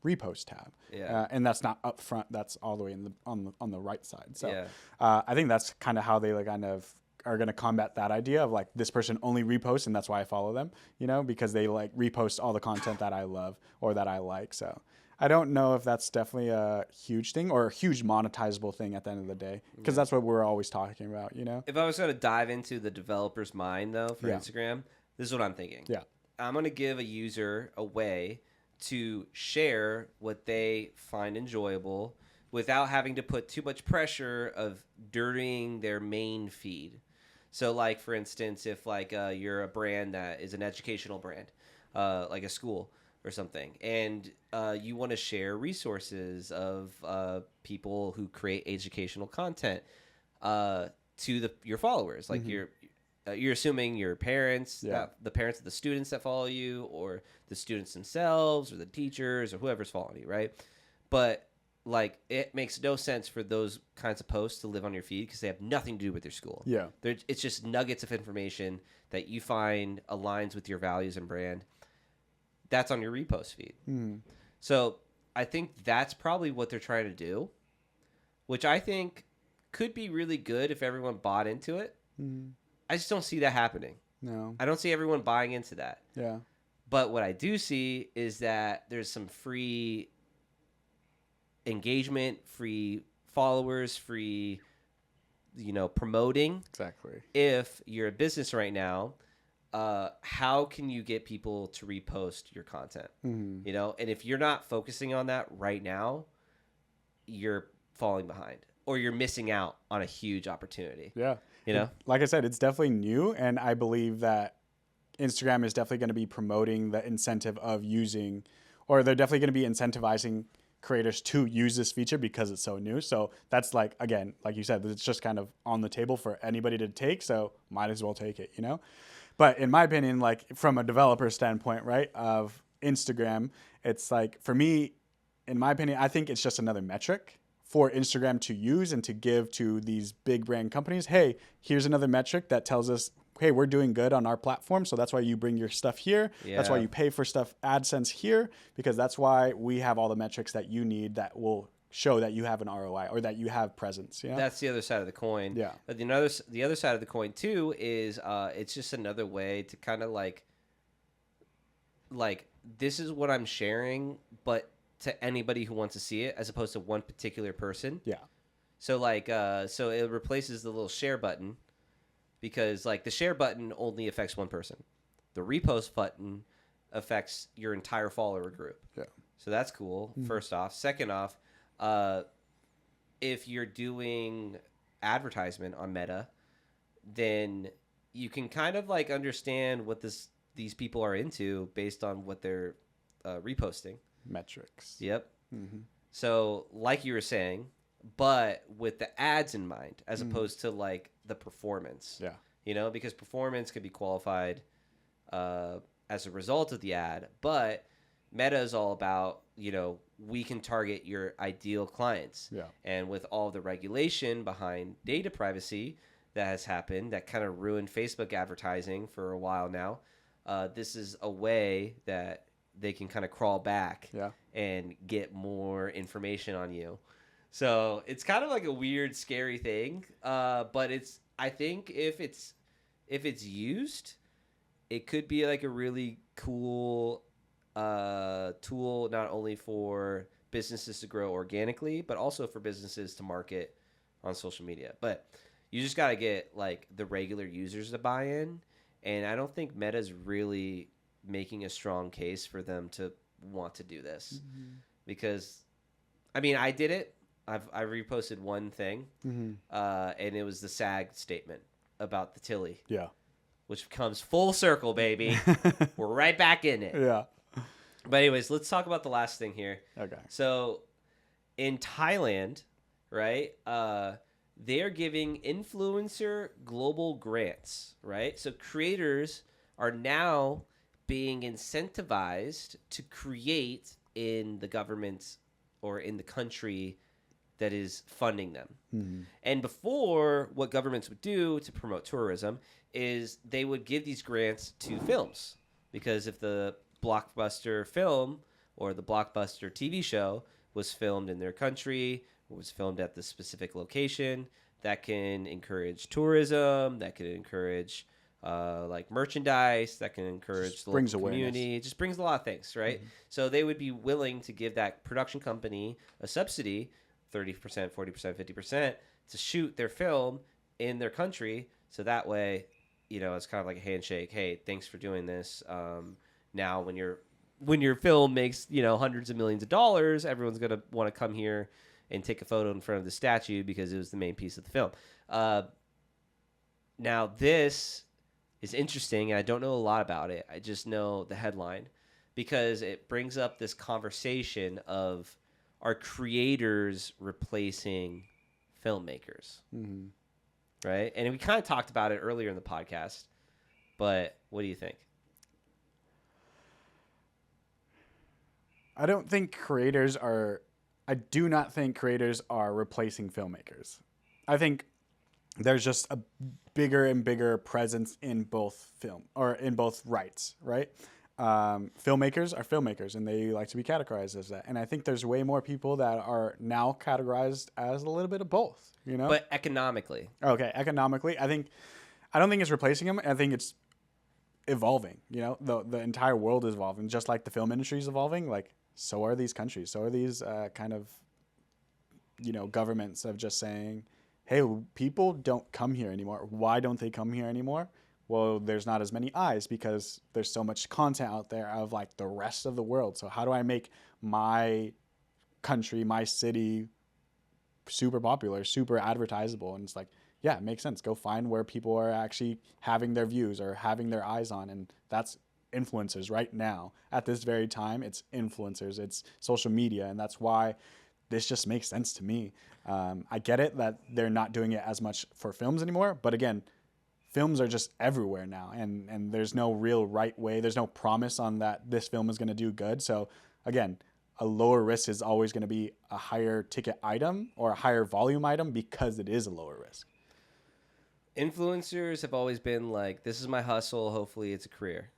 repost tab. Yeah. And that's not up front. That's all the way on the right side. So I think that's kind of how they like kind of are going to combat that idea of like this person only reposts and that's why I follow them, you know, because they like repost all the content that I love or that I like. So I don't know if that's definitely a huge thing or a huge monetizable thing at the end of the day, because that's what we're always talking about, you know? If I was going to dive into the developer's mind though for Instagram, this is what I'm thinking. Yeah. I'm going to give a user a way to share what they find enjoyable without having to put too much pressure of dirtying their main feed. So, like, for instance, if, like, you're a brand that is an educational brand, like a school or something, and you want to share resources of people who create educational content to your followers. Like, you're assuming your parents, the parents of the students that follow you, or the students themselves, or the teachers, or whoever's following you, right? But like, it makes no sense for those kinds of posts to live on your feed because they have nothing to do with your school. Yeah. It's just nuggets of information that you find aligns with your values and brand. That's on your repost feed. So I think that's probably what they're trying to do, which I think could be really good if everyone bought into it. I just don't see that happening. No. I don't see everyone buying into that. Yeah. But what I do see is that there's some free engagement, free followers, free, promoting. Exactly. If you're a business right now, how can you get people to repost your content? And if you're not focusing on that right now, you're falling behind or you're missing out on a huge opportunity. Yeah. You like I said, it's definitely new, and I believe that Instagram is definitely going to be promoting the incentive of using, or they're definitely going to be incentivizing creators to use this feature because it's so new. So that's like, again, like you said, it's just kind of on the table for anybody to take. So might as well take it, you know? But in my opinion, like from a developer standpoint, right, of Instagram, it's like, for me, in my opinion, I think it's just another metric for Instagram to use and to give to these big brand companies. Hey, here's another metric that tells us, hey, we're doing good on our platform, so that's why you bring your stuff here. Yeah. That's why you pay for stuff AdSense here, because that's why we have all the metrics that you need that will show that you have an ROI or that you have presence. You know? That's the other side of the coin. Yeah. But the other side of the coin too is it's just another way to kind of like this is what I'm sharing, but to anybody who wants to see it, as opposed to one particular person. Yeah. So so it replaces the little share button. Because, like, the share button only affects one person. The repost button affects your entire follower group. Yeah. So that's cool, first off. Second off, if you're doing advertisement on Meta, then you can kind of, like, understand what these people are into based on what they're reposting. Metrics. Yep. So, like you were saying, but with the ads in mind, as opposed to like the performance. Yeah. Because performance could be qualified as a result of the ad, but Meta is all about, we can target your ideal clients. Yeah. And with all the regulation behind data privacy that has happened, that kind of ruined Facebook advertising for a while now, this is a way that they can kind of crawl back and get more information on you. So it's kind of like a weird, scary thing. But I think if it's used, it could be like a really cool tool, not only for businesses to grow organically, but also for businesses to market on social media. But you just got to get like the regular users to buy in. And I don't think Meta's really making a strong case for them to want to do this. Because, I mean, I did it. I reposted one thing, and it was the SAG statement about the Tilly. Yeah. Which comes full circle, baby. We're right back in it. Yeah. But anyways, let's talk about the last thing here. Okay. So in Thailand, right, they're giving influencer global grants, right? So creators are now being incentivized to create in the government or in the country that is funding them. Mm-hmm. And before, what governments would do to promote tourism is they would give these grants to films. Because if the blockbuster film or the blockbuster TV show was filmed in their country, was filmed at the specific location, that can encourage tourism, that can encourage like merchandise, that can encourage the brings local awareness. community. It just brings a lot of things, right? Mm-hmm. So they would be willing to give that production company a subsidy, 30%, 40%, 50%, to shoot their film in their country. So that way, you know, it's kind of like a handshake. Hey, thanks for doing this. Now when your film makes, you know, hundreds of millions of dollars, everyone's going to want to come here and take a photo in front of the statue because it was the main piece of the film. Now, this is interesting, and I don't know a lot about it. I just know the headline because it brings up this conversation of are creators replacing filmmakers, Mm-hmm. right? And we kind of talked about it earlier in the podcast, but what do you think? I do not think creators are replacing filmmakers. I think there's just a bigger and bigger presence in both rights, right? Filmmakers are filmmakers, and they like to be categorized as that. And I think there's way more people that are now categorized as a little bit of both, you know? But economically. Okay, economically, I don't think it's replacing them. I think it's evolving, you know? The entire world is evolving. Just like the film industry is evolving, like, so are these countries. So are these kind of, you know, governments of just saying, hey, people don't come here anymore. Why don't they come here anymore? Well, there's not as many eyes because there's so much content out there of like the rest of the world. So how do I make my country, my city super popular, super advertisable? And it's like, yeah, it makes sense. Go find where people are actually having their views or having their eyes on. And that's influencers right now. At this very time, it's influencers, it's social media. And that's why this just makes sense to me. I get it that they're not doing it as much for films anymore. But again, films are just everywhere now, and there's no real right way. There's no promise on that this film is going to do good. So again, a lower risk is always going to be a higher ticket item or a higher volume item because it is a lower risk. Influencers have always been like, this is my hustle. Hopefully it's a career.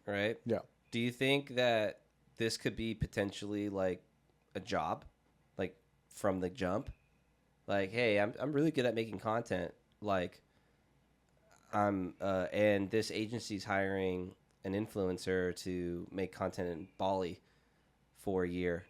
Right? Yeah. Do you think that this could be potentially like a job, like from the jump? Like, hey, I'm really good at making content. Like, and this agency's hiring an influencer to make content in Bali for a year.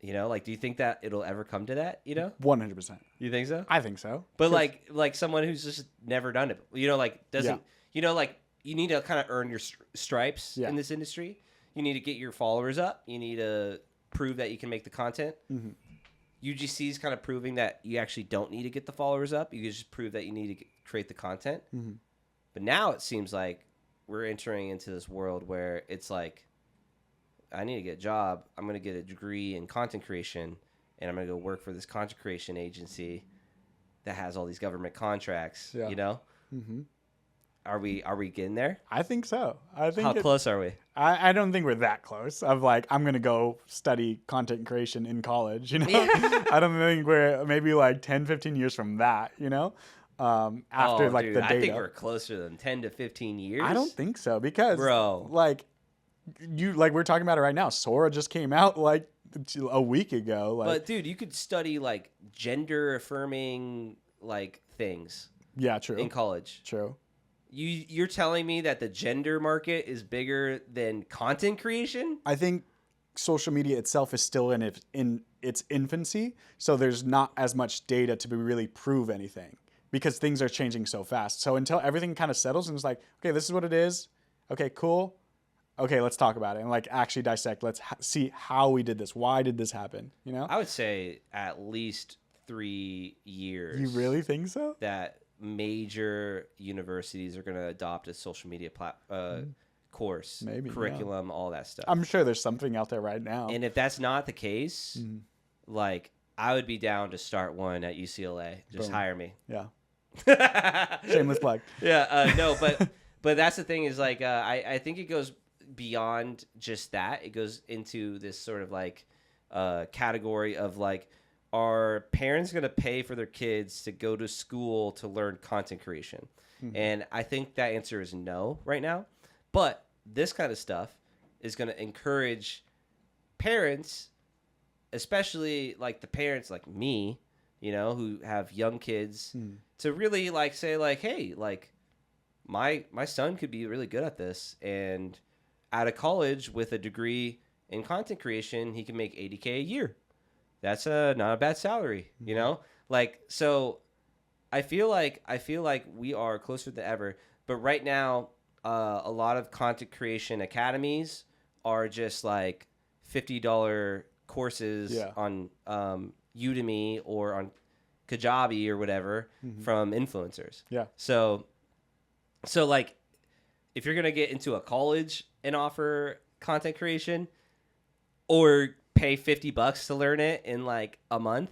You know, like, do you think that it'll ever come to that? You know, 100%. You think so? I think so. But like someone who's just never done it, you know, like doesn't, you know, like you need to kind of earn your stripes in this industry. You need to get your followers up. You need to prove that you can make the content. Mm-hmm. UGC is kind of proving that you actually don't need to get the followers up. You can just prove that you need to create the content. Mm-hmm. But now it seems like we're entering into this world where it's like, I need to get a job. I'm going to get a degree in content creation, and I'm going to go work for this content creation agency that has all these government contracts. Yeah. You know, are we getting there? I think so. I think How close are we? I don't think we're that close. Of like, I'm gonna go study content creation in college. You know, I don't think we're maybe like 10, 15 years from that. You know, after the data. I think we're closer than 10 to 15 years. I don't think so because, bro, like we're talking about it right now. Sora just came out like a week ago. Like, but dude, you could study like gender affirming like things. Yeah, true. In college. True. You're telling me that the gender market is bigger than content creation? I think social media itself is still in its infancy, so there's not as much data to really prove anything because things are changing so fast. So until everything kind of settles and it's like, okay, this is what it is. Okay, cool. Okay, let's talk about it and like actually dissect. Let's see how we did this. Why did this happen? You know? I would say at least 3 years. You really think so? That major universities are going to adopt a social media course, maybe curriculum, all that stuff. I'm sure there's something out there right now. And if that's not the case, like I would be down to start one at UCLA. Just Boom. hire me. Yeah. Shameless plug. Yeah, no, but that's the thing is like I think it goes beyond just that. It goes into this sort of like category of like, are parents going to pay for their kids to go to school to learn content creation? Mm-hmm. And I think that answer is no right now. But this kind of stuff is going to encourage parents, especially like the parents like me, you know, who have young kids, to really like say like, hey, like my son could be really good at this, and out of college with a degree in content creation, he can make $80K a year. That's not a bad salary, you know? Like, so I feel like we are closer than ever. But right now, a lot of content creation academies are just like $50 courses on Udemy or on Kajabi or whatever from influencers. Yeah. So like, if you're gonna get into a college and offer content creation, or pay $50 to learn it in like a month,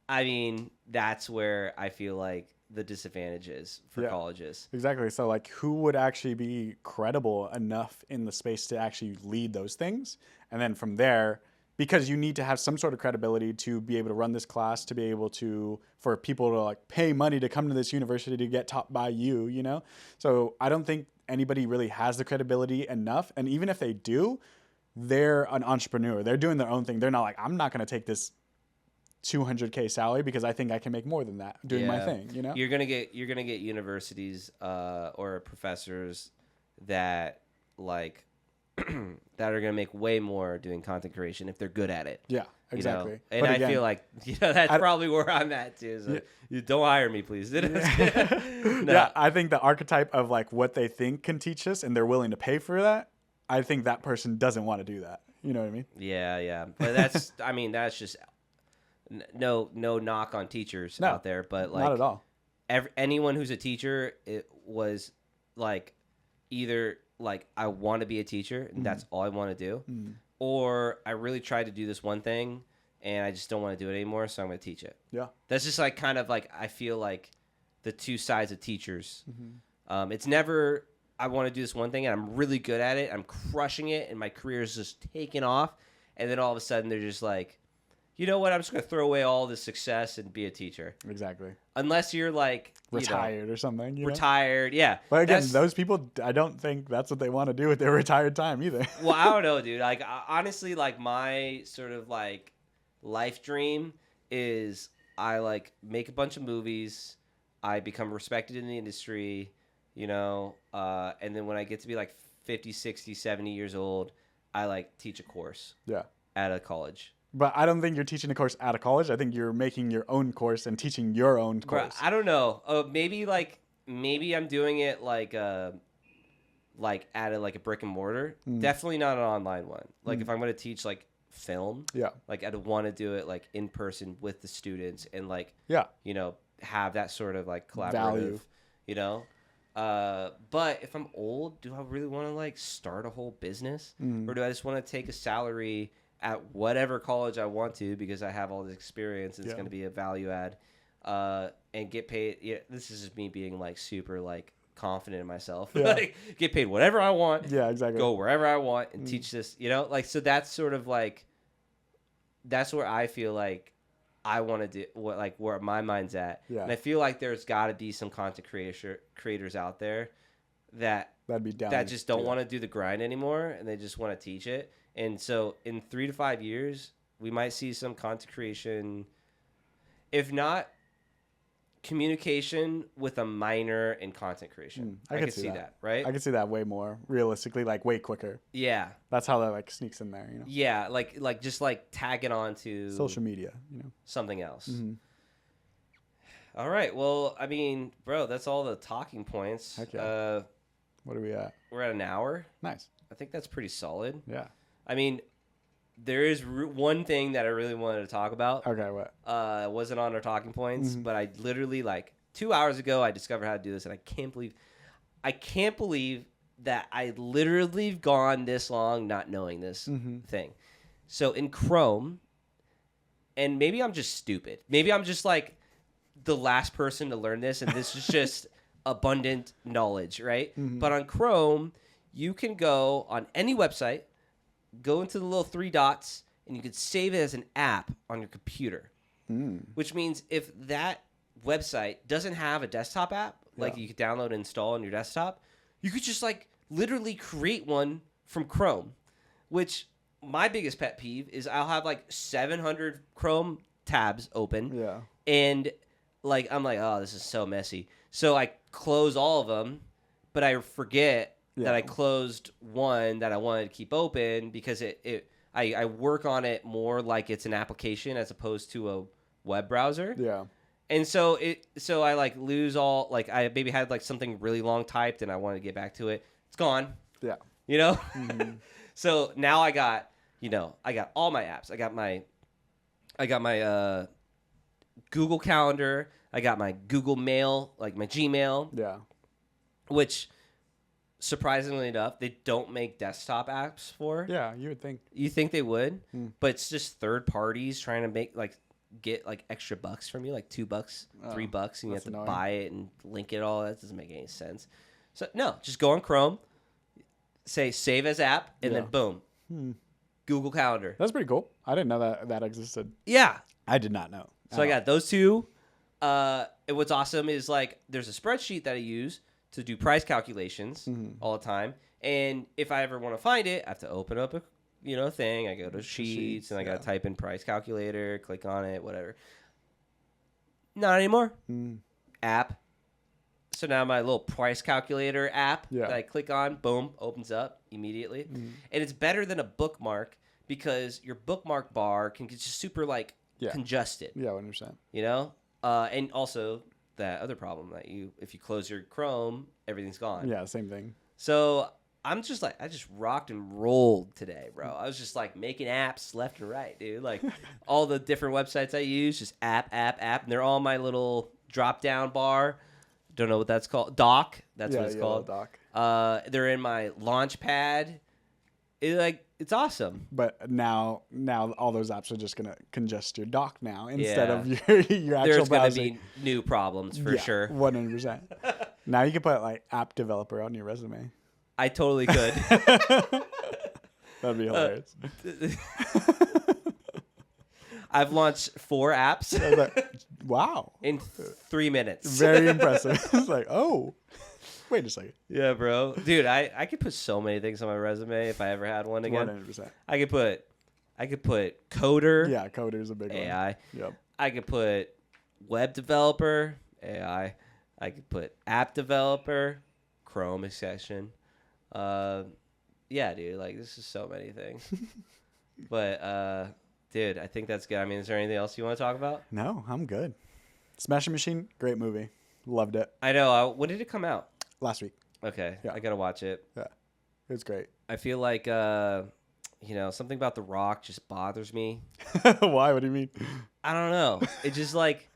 I mean, that's where I feel like the disadvantage is for colleges. Exactly. So like, who would actually be credible enough in the space to actually lead those things? And then from there, because you need to have some sort of credibility to be able to run this class, to be able to, for people to like pay money to come to this university to get taught by you, you know? So I don't think anybody really has the credibility enough. And even if they do, they're an entrepreneur. They're doing their own thing. They're not like, I'm not going to take this $200K salary because I think I can make more than that doing my thing, you know? You're going to get universities or professors that like that are going to make way more doing content creation if they're good at it. Yeah, exactly. You know? And I feel like, you know, that's probably where I'm at too. So you don't hire me, please. No. Yeah, I think the archetype of like what they think can teach us and they're willing to pay for that, I think that person doesn't want to do that. You know what I mean? Yeah. But that's, I mean, that's just no knock on teachers out there, but like not at all. Anyone who's a teacher, it was like either like I want to be a teacher and that's all I want to do, or I really tried to do this one thing and I just don't want to do it anymore, so I'm going to teach it. Yeah, that's just like kind of like I feel like the two sides of teachers. It's never I want to do this one thing and I'm really good at it, I'm crushing it, and my career is just taking off, and then all of a sudden they're just like, you know what, I'm just going to throw away all this success and be a teacher. Exactly. Unless you're like retired or something. Retired, yeah. But again, those people, I don't think that's what they want to do with their retired time either. Well, I don't know, dude. Like, honestly, like my sort of like life dream is I like make a bunch of movies, I become respected in the industry, you know, and then when I get to be like 50, 60, 70 years old, I like teach a course at a college. But I don't think you're teaching a course at a college. I think you're making your own course and teaching your own course. Bro, I don't know. Maybe I'm doing it like at a brick and mortar. Definitely not an online one. Like if I'm going to teach like film, like I'd want to do it like in person with the students and like you know, have that sort of like collaborative value, you know. But if I'm old, do I really want to like start a whole business, or do I just want to take a salary at whatever college I want to because I have all this experience and it's going to be a value add, and get paid? Yeah, this is just me being like super like confident in myself. Like get paid whatever I want. Yeah, exactly. Go wherever I want and teach this. You know, like so that's sort of like that's where I feel like I want to do what like where my mind's at. Yeah. And I feel like there's got to be some content creators out there that just don't want to do the grind anymore and they just want to teach it. And so in 3 to 5 years, we might see some content creation, if not communication with a minor in content creation. I could see that, right? I could see that way more realistically, like way quicker. Yeah. That's how that like sneaks in there, you know? Yeah, like just like tag it on to social media, you know? Something else. All right. Well, I mean, bro, that's all the talking points. Heck yeah. What are we at? We're at an hour. Nice. I think that's pretty solid. Yeah. I mean, there is one thing that I really wanted to talk about. Okay, what? It wasn't on our talking points, but I literally like 2 hours ago I discovered how to do this, and I can't believe that I literally have gone this long not knowing this thing. So in Chrome, and maybe I'm just stupid. Maybe I'm just like the last person to learn this, and this is just abundant knowledge, right? But on Chrome, you can go on any website, go into the little 3 dots, and you can save it as an app on your computer. Which means if that website doesn't have a desktop app, like you could download and install on your desktop, you could just like literally create one from Chrome. Which my biggest pet peeve is I'll have like 700 Chrome tabs open. Yeah. And like I'm like, oh, this is so messy. So I close all of them, but I forget that I closed one that I wanted to keep open because I work on it more like it's an application as opposed to a web browser. Yeah. And so I like lose all, like I maybe had like something really long typed and I wanted to get back to it. It's gone. Yeah. You know? So now I got all my apps. I got my Google Calendar. I got my Google Mail, like my Gmail. Yeah. Which, surprisingly enough, they don't make desktop apps for. Yeah, you would think. You think they would, but it's just third parties trying to get like extra bucks from you, like $2, $3, and you have to buy it and link it all. That doesn't make any sense. So no, just go on Chrome, say save as app, and then boom, Google Calendar. That's pretty cool. I didn't know that existed. Yeah, I did not know. so I got those two. And what's awesome is like there's a spreadsheet that I use to do price calculations all the time. And if I ever want to find it, I have to open up a thing. I go to Sheets and I got to type in price calculator, click on it, whatever. Not anymore. App. So now my little price calculator app that I click on, boom, opens up immediately. And it's better than a bookmark because your bookmark bar can get just super like congested. Yeah, 100%. You know? And also that other problem that if you close your Chrome, everything's gone. Yeah, same thing. So I'm just like, I just rocked and rolled today, bro. I was just like making apps left and right, dude. Like all the different websites I use, just app. And they're all my little drop down bar. Don't know what that's called. Dock. That's what it's called. Dock. They're in my launch pad. It's awesome. But now all those apps are just gonna congest your dock now instead of your actual There's browser. gonna be new problems for sure. 100%. Now you can put like app developer on your resume. I totally could. That'd be hilarious. I've launched 4 apps I was like, wow. in 3 minutes. Very impressive. It's like, oh, wait a second. Yeah, bro. Dude, I could put so many things on my resume if I ever had one again. 100%. I could put coder. Yeah, coder's a big one. AI. Yep. I could put web developer. AI. I could put app developer. Chrome exception. Yeah, dude. Like this is so many things. But dude, I think that's good. I mean, is there anything else you want to talk about? No, I'm good. Smashing Machine, great movie. Loved it. I know. When did it come out? Last week. Okay, Yeah. I gotta watch it. Yeah, it was great. I feel like something about The Rock just bothers me. Why? What do you mean? I don't know. It just like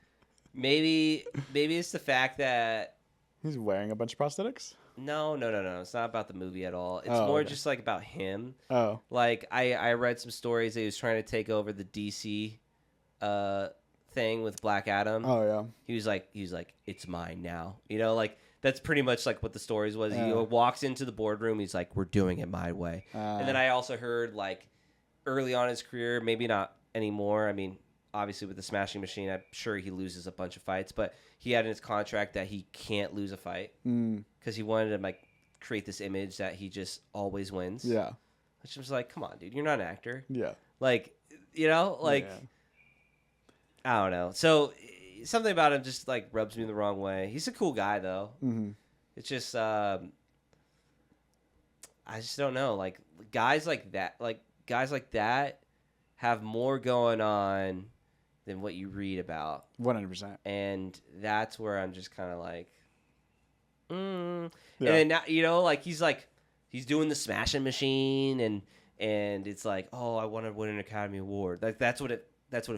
maybe it's the fact that He's wearing a bunch of prosthetics? no. It's not about the movie at all. It's Oh, more okay. just like about him. Oh. Like I read some stories that he was trying to take over the DC thing with Black Adam. Oh, yeah. He was like, it's mine now. Like that's pretty much like what the stories was. He Yeah. walks into the boardroom. He's like, we're doing it my way. And then I also heard like early on in his career, maybe not anymore. I mean, obviously with the Smashing Machine, I'm sure he loses a bunch of fights, but he had in his contract that he can't lose a fight because he wanted to like create this image that he just always wins. Yeah. Which was like, come on, dude, you're not an actor. Yeah. Like, Yeah. I don't know. So something about him just like rubs me the wrong way. He's a cool guy though. Mm-hmm. It's just I just don't know. Like guys like that have more going on than what you read about. 100%. And that's where I'm just kind of like Yeah. And then now, like he's doing the Smashing Machine and it's like, oh, I want to win an Academy Award. Like that's what it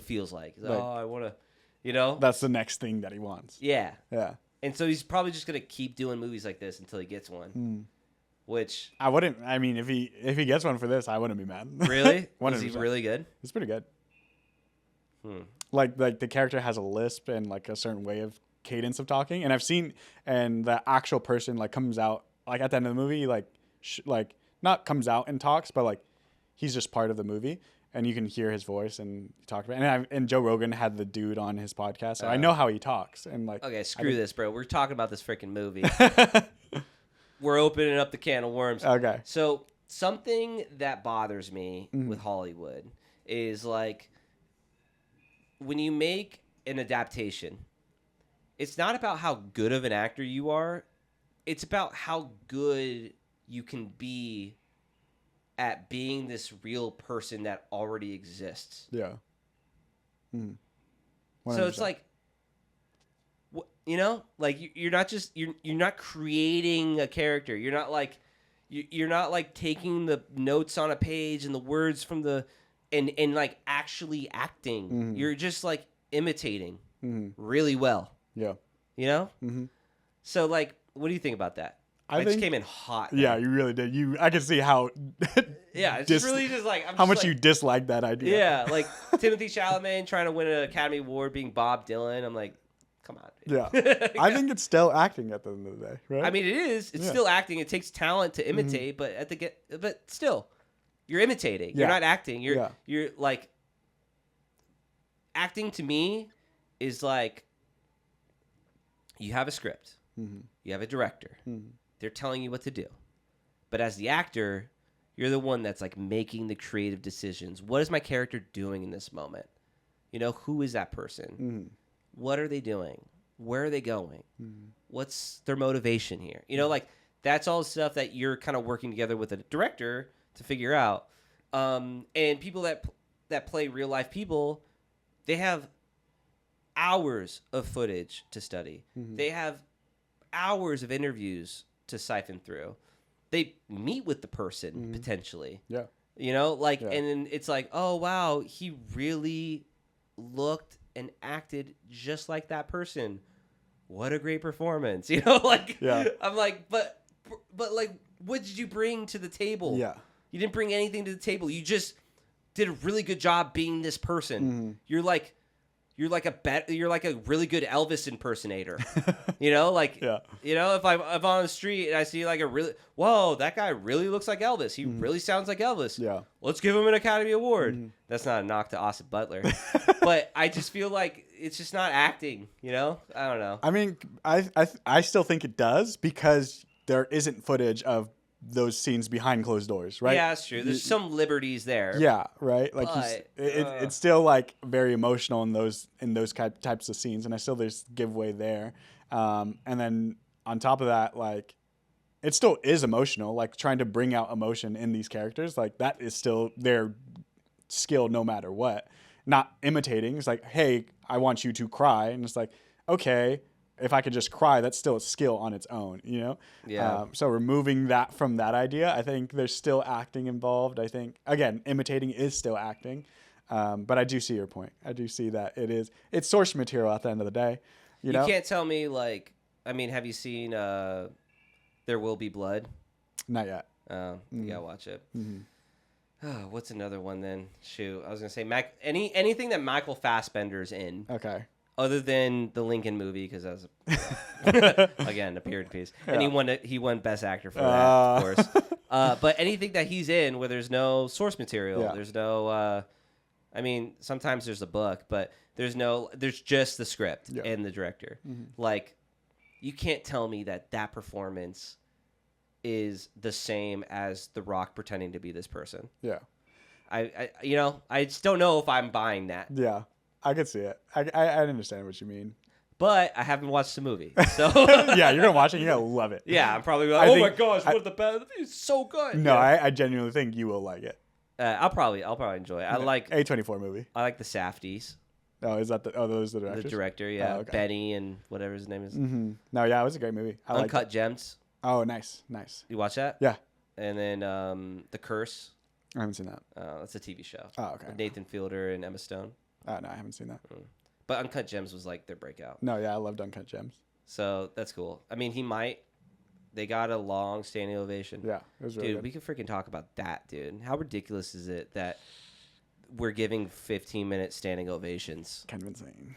feels like. It's like, Like- oh, I want to, That's the next thing that he wants. Yeah. Yeah. And so he's probably just gonna keep doing movies like this until he gets one. Which I wouldn't. I mean, if he gets one for this, I wouldn't be mad. really was he 100%. really good? It's pretty good. Like the character has a lisp and like a certain way of cadence of talking, and I've seen, and the actual person like comes out like at the end of the movie, like like not comes out and talks, but like he's just part of the movie, and you can hear his voice and talk about it. And Joe Rogan had the dude on his podcast, so I know how he talks. And like, okay, screw this, bro. We're talking about this freaking movie. We're opening up the can of worms. Okay. So something that bothers me with Hollywood is like when you make an adaptation, it's not about how good of an actor you are. It's about how good you can be at being this real person that already exists. Yeah. So it's like, you know, like you're not just you're not creating a character. You're not like taking the notes on a page and the words from the and like actually acting. You're just like imitating really well. Yeah. You know? So like, what do you think about that? I just came in hot. Yeah, you really did. I can see how. Yeah, it's really just like how much you dislike that idea. Yeah, like Timothy Chalamet trying to win an Academy Award being Bob Dylan. I'm like, come on. Dude. Yeah, I think it's still acting at the end of the day, right? I mean, it is. It's still acting. It takes talent to imitate, but but still, you're imitating. You're not acting. You're like acting. To me, is like you have a script, you have a director. They're telling you what to do. But as the actor, you're the one that's like making the creative decisions. What is my character doing in this moment? You know, who is that person? What are they doing? Where are they going? What's their motivation here? You know, like that's all the stuff that you're kind of working together with a director to figure out. And people that play real life people, they have hours of footage to study. They have hours of interviews to siphon through. They meet with the person potentially. Yeah. You know, like, and then it's like, oh wow, he really looked and acted just like that person. What a great performance. You know, like, I'm like, but like, what did you bring to the table? Yeah. You didn't bring anything to the table. You just did a really good job being this person. You're like a really good Elvis impersonator. You know, like, you know, if I'm on the street and I see like whoa, that guy really looks like Elvis. He really sounds like Elvis. Yeah. Let's give him an Academy Award. That's not a knock to Austin Butler. But I just feel like it's just not acting, you know? I don't know. I mean, I still think it does because there isn't footage of those scenes behind closed doors, right? Yeah, that's true. There's some liberties there. Yeah, right. Like it's still like very emotional in those types of scenes, and there's giveaway there. And then on top of that, like it still is emotional. Like trying to bring out emotion in these characters, like that is still their skill, no matter what. Not imitating. It's like, hey, I want you to cry, and it's like, okay. If I could just cry, that's still a skill on its own, you know? Yeah. So removing that from that idea, I think there's still acting involved. I think, again, imitating is still acting. But I do see your point. I do see that it's source material at the end of the day. You know? Can't tell me, like, I mean, have you seen There Will Be Blood? Not yet. You gotta watch it. Oh, what's another one then? Shoot, I was gonna say anything that Michael Fassbender's in. Okay. Other than the Lincoln movie, because that was again a period piece, and he won Best Actor for that, of course. But anything that he's in where there's no source material, there's no. I mean, sometimes there's a book, but there's just the script and the director. Like, you can't tell me that performance is the same as The Rock pretending to be this person. Yeah. I just don't know if I'm buying that. Yeah. I could see it. I understand what you mean. But I haven't watched the movie, so yeah, you're gonna watch it. You're gonna love it. Yeah, I'm probably like, my gosh, what the best? It's so good. No, I genuinely think you will like it. I'll probably enjoy it. I like A24 movie. I like the Safdies. Oh, is that those are the directors? The director, yeah, okay. Benny and whatever his name is. No, yeah, it was a great movie. Uncut Gems. Oh, nice. You watch that? Yeah. And then The Curse. I haven't seen that. That's a TV show. Oh, okay. With Nathan Fielder and Emma Stone. Oh, no, I haven't seen that. But Uncut Gems was like their breakout. No, yeah, I loved Uncut Gems. So that's cool. I mean, they got a long standing ovation. Yeah, it was really good. We could freaking talk about that, dude. How ridiculous is it that we're giving 15-minute standing ovations. Kind of insane.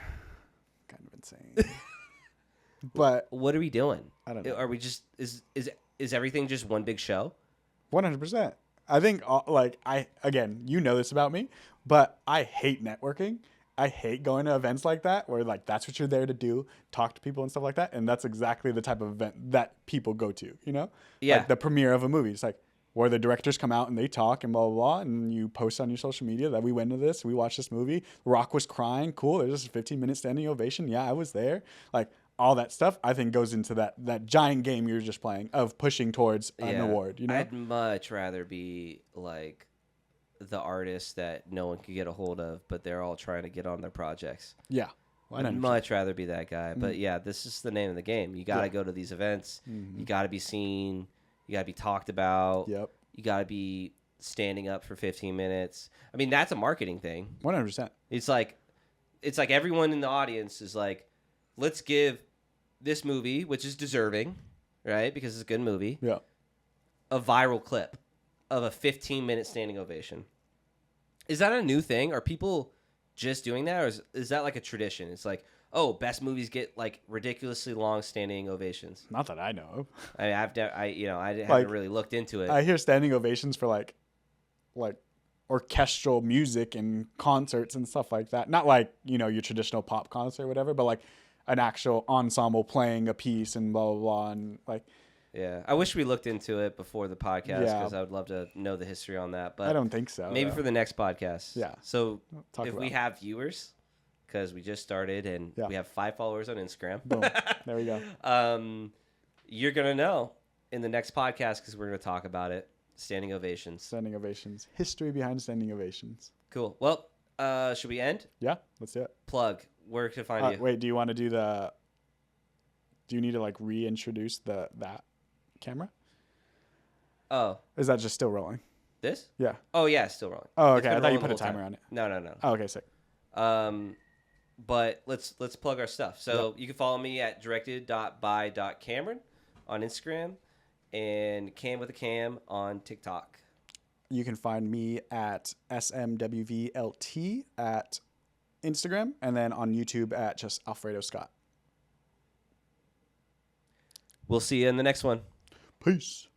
But What are we doing? I don't know. Are we just is everything just one big show? 100%. I think, like, you know this about me, but I hate networking. I hate going to events like that where, like, that's what you're there to do, talk to people and stuff like that. And that's exactly the type of event that people go to, you know? Yeah. Like the premiere of a movie. It's like where the directors come out and they talk and blah, blah, blah. And you post on your social media that we went to this, we watched this movie. Rock was crying. Cool. There's just a 15-minute standing ovation. Yeah, I was there. Like, all that stuff, I think, goes into that giant game you're just playing of pushing towards an award, you know? I'd much rather be, like, the artist that no one could get a hold of, but they're all trying to get on their projects. Yeah. I'd much rather be that guy. But yeah, this is the name of the game. You got to go to these events. You got to be seen. You got to be talked about. Yep. You got to be standing up for 15 minutes. I mean, that's a marketing thing. 100%. It's like everyone in the audience is like, let's give this movie, which is deserving, right? Because it's a good movie. Yeah. A viral clip of a 15-minute standing ovation. Is that a new thing? Are people just doing that, or is that like a tradition? It's like, oh, best movies get like ridiculously long standing ovations. Not that I know of. I mean, I haven't really looked into it. I hear standing ovations for like orchestral music and concerts and stuff like that. Not like, your traditional pop concert or whatever, but like an actual ensemble playing a piece and blah, blah, blah. And like, yeah, I wish we looked into it before the podcast because Yeah. I would love to know the history on that. But I don't think so. maybe though. for the next podcast. Yeah. So Talk if about we it. have viewers, because we just started and Yeah. we have 5 followers on Instagram. Boom. There we go. You're going to know in the next podcast because we're going to talk about it. Standing ovations. Standing ovations. History behind standing ovations. Cool. Well, should we end? Yeah, let's do it. Plug. Where to find you? Wait, do you want to do do you need to like reintroduce that camera? Oh, Is that just still rolling? this? Yeah. Oh, yeah, it's still rolling. Oh, It's okay. been I thought you rolling put the a whole timer time. on it. No. Oh, okay, sick. But let's plug our stuff. So you can follow me at directed.by.cameron on Instagram and Cam with a Cam on TikTok. You can find me at SMWVLT at Instagram and then on YouTube at just Alfredo Scott. We'll see you in the next one. Peace.